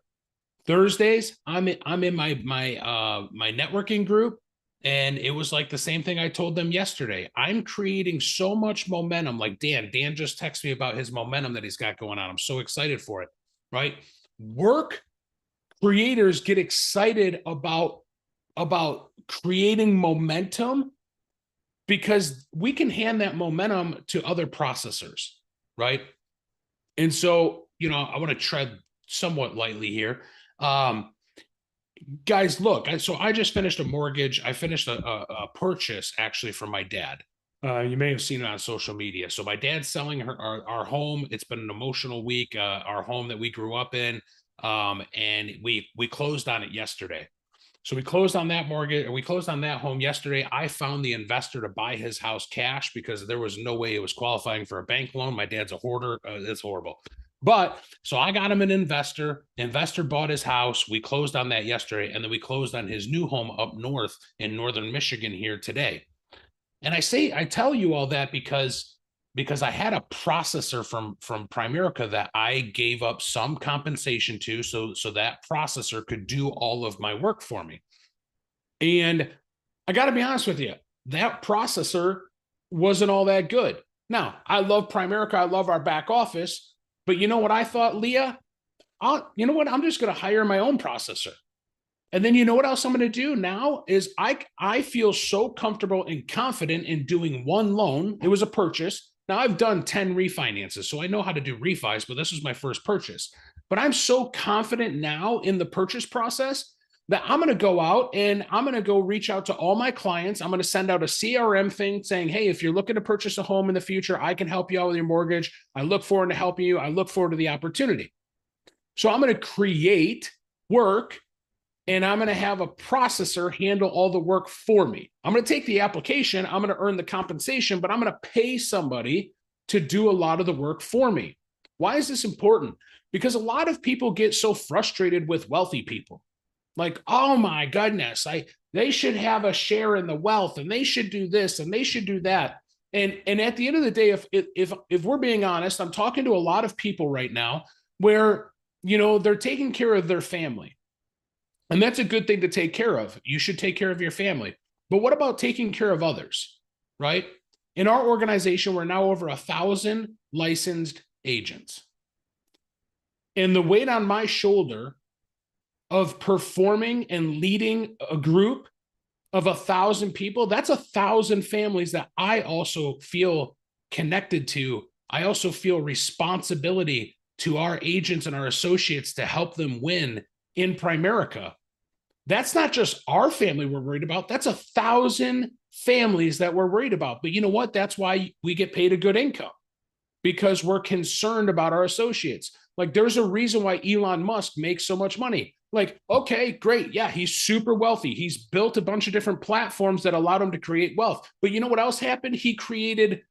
Thursdays, I'm in my networking group, and it was like the same thing I told them yesterday. I'm creating so much momentum. Like Dan just texted me about his momentum that he's got going on. I'm so excited for it, right? Work creators get excited about creating momentum, because we can hand that momentum to other processors, right? And so, you know, I want to tread somewhat lightly here. Guys, look, so I just finished a mortgage. I finished a purchase actually for my dad. You may have seen it on social media. So my dad's selling our home. It's been an emotional week, our home that we grew up in. And we closed on it yesterday. So we closed on that mortgage, and we closed on that home yesterday. I found the investor to buy his house cash because there was no way it was qualifying for a bank loan. My dad's a hoarder. It's horrible. But so I got him an investor. Investor bought his house. We closed on that yesterday. And then we closed on his new home up north in northern Michigan here today. And I tell you all that because I had a processor from Primerica that I gave up some compensation to, so that processor could do all of my work for me. And I got to be honest with you, that processor wasn't all that good. Now, I love Primerica. I love our back office. But you know what I thought, Leah? You know what? I'm just going to hire my own processor. And then you know what else I'm going to do now is I feel so comfortable and confident in doing one loan. It was a purchase. Now I've done 10 refinances, so I know how to do refis, but this was my first purchase. But I'm so confident now in the purchase process that I'm going to go out and I'm going to go reach out to all my clients. I'm going to send out a CRM thing saying, hey, if you're looking to purchase a home in the future, I can help you out with your mortgage. I look forward to helping you. I look forward to the opportunity. So I'm going to create work and I'm going to have a processor handle all the work for me. I'm going to take the application, I'm going to earn the compensation, but I'm going to pay somebody to do a lot of the work for me. Why is this important? Because a lot of people get so frustrated with wealthy people. Like, oh my goodness, they should have a share in the wealth and they should do this and they should do that. And at the end of the day, if we're being honest, I'm talking to a lot of people right now where, you know, they're taking care of their family. And that's a good thing to take care of. You should take care of your family. But what about taking care of others, right? In our organization, we're now over 1,000 licensed agents. And the weight on my shoulder of performing and leading a group of 1,000 people, that's 1,000 families that I also feel connected to. I also feel responsibility to our agents and our associates to help them win in Primerica. That's not just our family we're worried about. That's 1,000 families that we're worried about. But you know what? That's why we get paid a good income, because we're concerned about our associates. Like, there's a reason why Elon Musk makes so much money. Like, okay, great. Yeah, he's super wealthy. He's built a bunch of different platforms that allowed him to create wealth. But you know what else happened? He created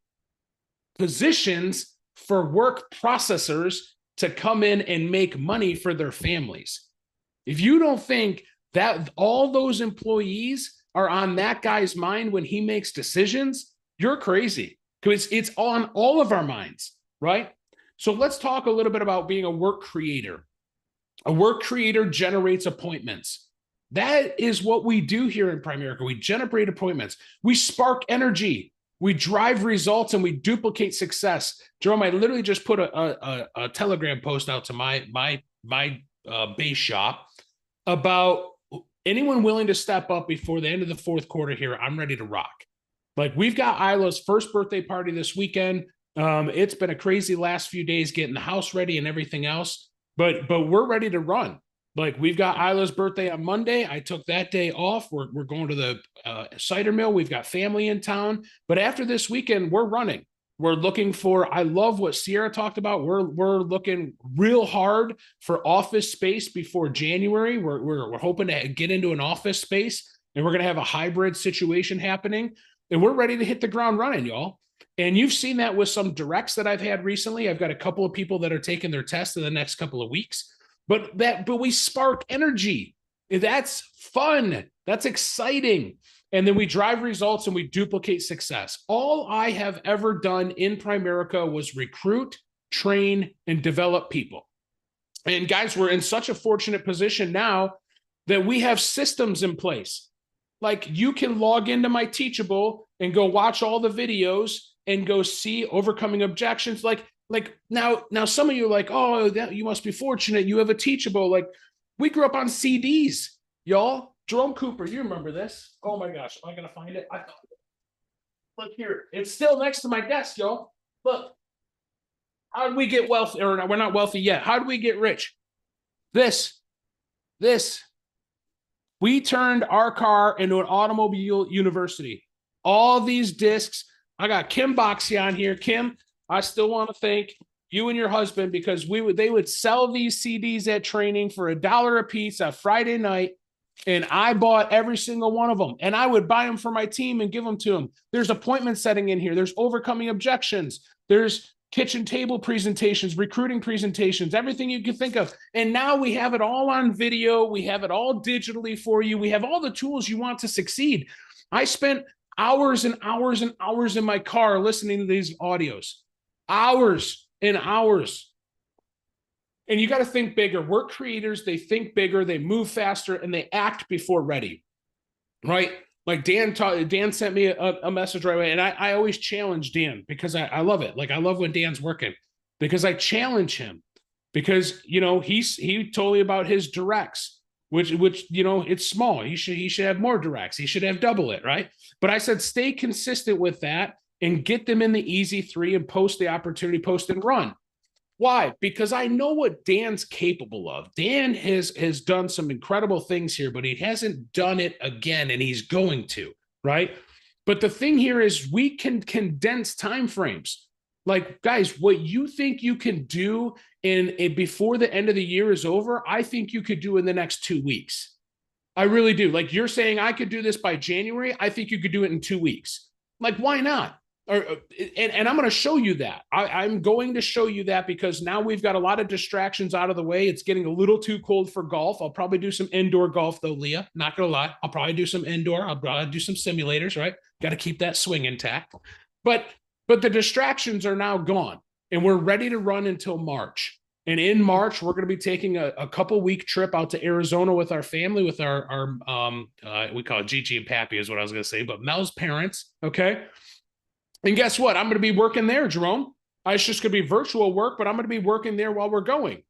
positions for work processors to come in and make money for their families. If you don't think that all those employees are on that guy's mind when he makes decisions, you're crazy, because it's on all of our minds, right? So let's talk a little bit about being a work creator. A work creator generates appointments. That is what we do here in Primerica. We generate appointments. We spark energy. We drive results and we duplicate success. Jerome, I literally just put a Telegram post out to my base shop about anyone willing to step up before the end of the fourth quarter here. I'm ready to rock. Like, we've got Isla's first birthday party this weekend. It's been a crazy last few days getting the house ready and everything else, but we're ready to run. Like, we've got Isla's birthday on Monday. I took that day off. We're going to the cider mill. We've got family in town, but after this weekend, we're running. We're looking for, I love what Sierra talked about. We're looking real hard for office space before January. We're hoping to get into an office space, and we're going to have a hybrid situation happening, and we're ready to hit the ground running, y'all. And you've seen that with some directs that I've had recently. I've got a couple of people that are taking their test in the next couple of weeks, but we spark energy. That's fun. That's exciting. And then we drive results and we duplicate success. All I have ever done in Primerica was recruit, train, and develop people. And guys, we're in such a fortunate position now that we have systems in place. Like, you can log into my Teachable and go watch all the videos and go see overcoming objections. Like now some of you are like, oh, that you must be fortunate. You have a Teachable. Like, we grew up on CDs, y'all. Jerome Cooper, you remember this? Oh my gosh, am I gonna find it? Look here, it's still next to my desk, y'all. Look, how did we get wealthy? Or we're not wealthy yet. How did we get rich? This. We turned our car into an automobile university. All these discs. I got Kim Boxey on here. Kim, I still want to thank you and your husband, because they would sell these CDs at training for $1 a piece on Friday night. And I bought every single one of them, and I would buy them for my team and give them to them. There's appointment setting in here. There's overcoming objections. There's kitchen table presentations, recruiting presentations, everything you can think of. And now we have it all on video. We have it all digitally for you. We have all the tools you want to succeed. I spent hours and hours and hours in my car listening to these audios, hours and hours. And you got to think bigger. We're creators. They think bigger, they move faster, and they act before ready, right? Like Dan sent me a message right away. And I always challenge Dan because I love it. Like I love when Dan's working because I challenge him because, you know, he told me about his directs, which, you know, it's small. He should have more directs. He should have double it. Right. But I said, stay consistent with that and get them in the easy 3 and post the opportunity, post and run. Why? Because I know what Dan's capable of. Dan has done some incredible things here, but he hasn't done it again, and he's going to, right? But the thing here is we can condense time frames. Like, guys, what you think you can do before the end of the year is over, I think you could do in the next 2 weeks. I really do. Like you're saying I could do this by January. I think you could do it in 2 weeks. Like, why not? And I'm going to show you that. I'm going to show you that because now we've got a lot of distractions out of the way. It's getting a little too cold for golf. I'll probably do some indoor golf though, Leah. Not going to lie. I'll probably do some indoor. I'll probably do some simulators, right? Got to keep that swing intact. But the distractions are now gone and we're ready to run until March. And in March, we're going to be taking a couple week trip out to Arizona with our family, with our we call it Gigi and Pappy is what I was going to say, but Mel's parents. Okay. And guess what? I'm going to be working there, Jerome. It's just going to be virtual work, but I'm going to be working there while we're going.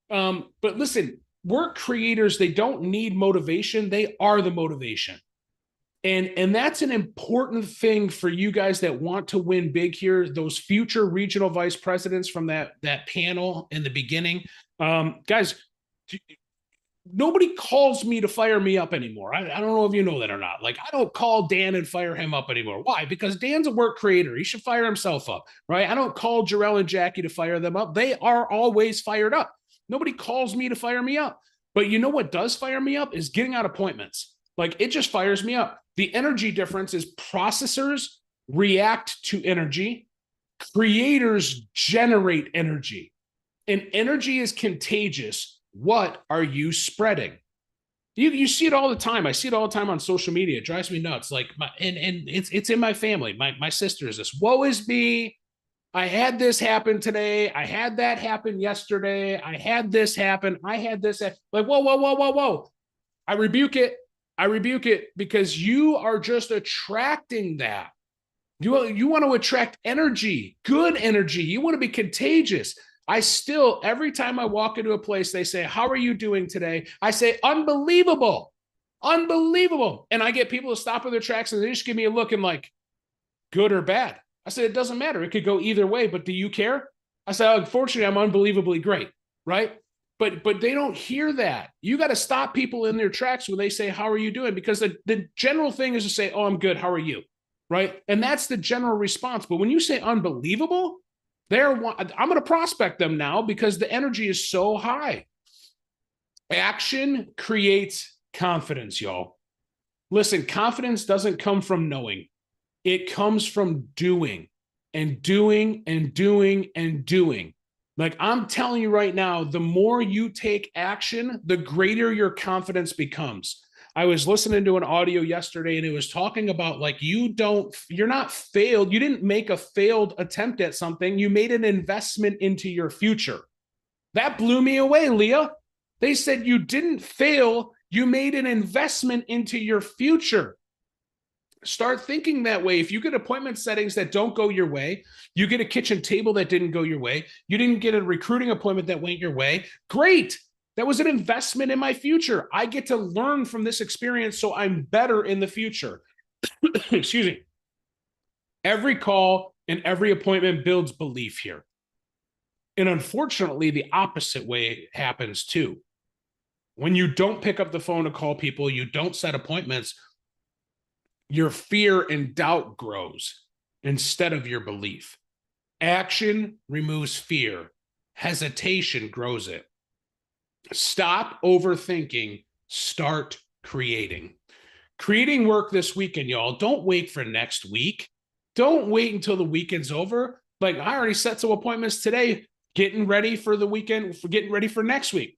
But listen, work creators, they don't need motivation. They are the motivation. And that's an important thing for you guys that want to win big here. Those future regional vice presidents from that panel in the beginning. Guys, nobody calls me to fire me up anymore. I don't know if you know that or not. Like, I don't call Dan and fire him up anymore. Why? Because Dan's a work creator. He should fire himself up, right? I don't call Jarrell and Jackie to fire them up. They are always fired up. Nobody calls me to fire me up. But you know what does fire me up is getting out appointments. Like, it just fires me up. The energy difference is processors react to energy. Creators generate energy. And energy is contagious. What are you spreading? You see it all the time. I see it all the time on social media. It drives me nuts. Like, and it's in my family. My sister is this. Woe is me. I had this happen today. I had that happen yesterday. I had this happen. I had this. Like, whoa. I rebuke it. Because you are just attracting that. You want to attract energy, good energy. You want to be contagious. Every time I walk into a place, they say, how are you doing today? I say, unbelievable. And I get people to stop in their tracks and they just give me a look and like, good or bad. I said, it doesn't matter. It could go either way, but do you care? I said, unfortunately, I'm unbelievably great, right? But they don't hear that. You got to stop people in their tracks when they say, how are you doing? Because the general thing is to say, oh, I'm good. How are you? Right? And that's the general response. But when you say unbelievable, I'm going to prospect them now because the energy is so high. Action creates confidence, y'all. Listen, confidence doesn't come from knowing. It comes from doing and doing and doing and doing. Like, I'm telling you right now, the more you take action, the greater your confidence becomes. I was listening to an audio yesterday and it was talking about like, you're not failed. You didn't make a failed attempt at something. You made an investment into your future. That blew me away, Leah. They said you didn't fail. You made an investment into your future. Start thinking that way. If you get appointment settings that don't go your way, you get a kitchen table that didn't go your way, you didn't get a recruiting appointment that went your way, great. That was an investment in my future. I get to learn from this experience so I'm better in the future. Excuse me. Every call and every appointment builds belief here. And unfortunately, the opposite way happens too. When you don't pick up the phone to call people, you don't set appointments, your fear and doubt grows instead of your belief. Action removes fear. Hesitation grows it. Stop overthinking. Start creating. Creating work this weekend, y'all. Don't wait for next week. Don't wait until the weekend's over. Like I already set some appointments today, getting ready for the weekend, for getting ready for next week.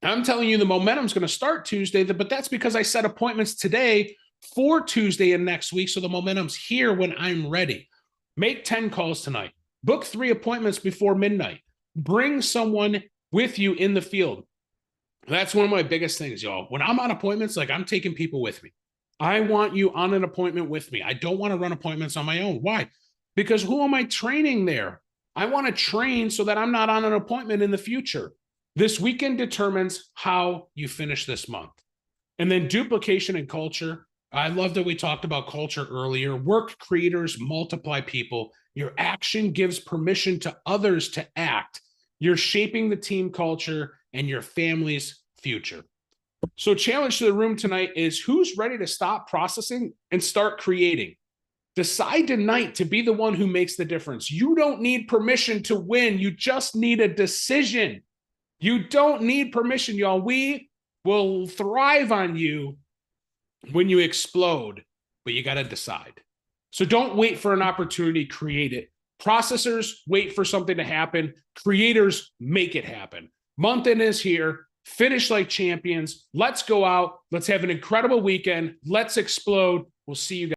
I'm telling you the momentum's going to start Tuesday, but that's because I set appointments today for Tuesday and next week. So the momentum's here when I'm ready. Make 10 calls tonight. Book 3 appointments before midnight. Bring someone with you in the field. That's one of my biggest things, y'all. When I'm on appointments, like I'm taking people with me. I want you on an appointment with me. I don't want to run appointments on my own. Why? Because who am I training there? I want to train so that I'm not on an appointment in the future. This weekend determines how you finish this month. And then duplication and culture. I love that we talked about culture earlier. Work creators multiply people. Your action gives permission to others to act. You're shaping the team culture and your family's future. So challenge to the room tonight is who's ready to stop processing and start creating? Decide tonight to be the one who makes the difference. You don't need permission to win. You just need a decision. You don't need permission, y'all. We will thrive on you when you explode, but you got to decide. So don't wait for an opportunity, create it. Processors wait for something to happen. Creators make it happen. Month end is here. Finish like champions. Let's go out. Let's have an incredible weekend. Let's explode. We'll see you guys.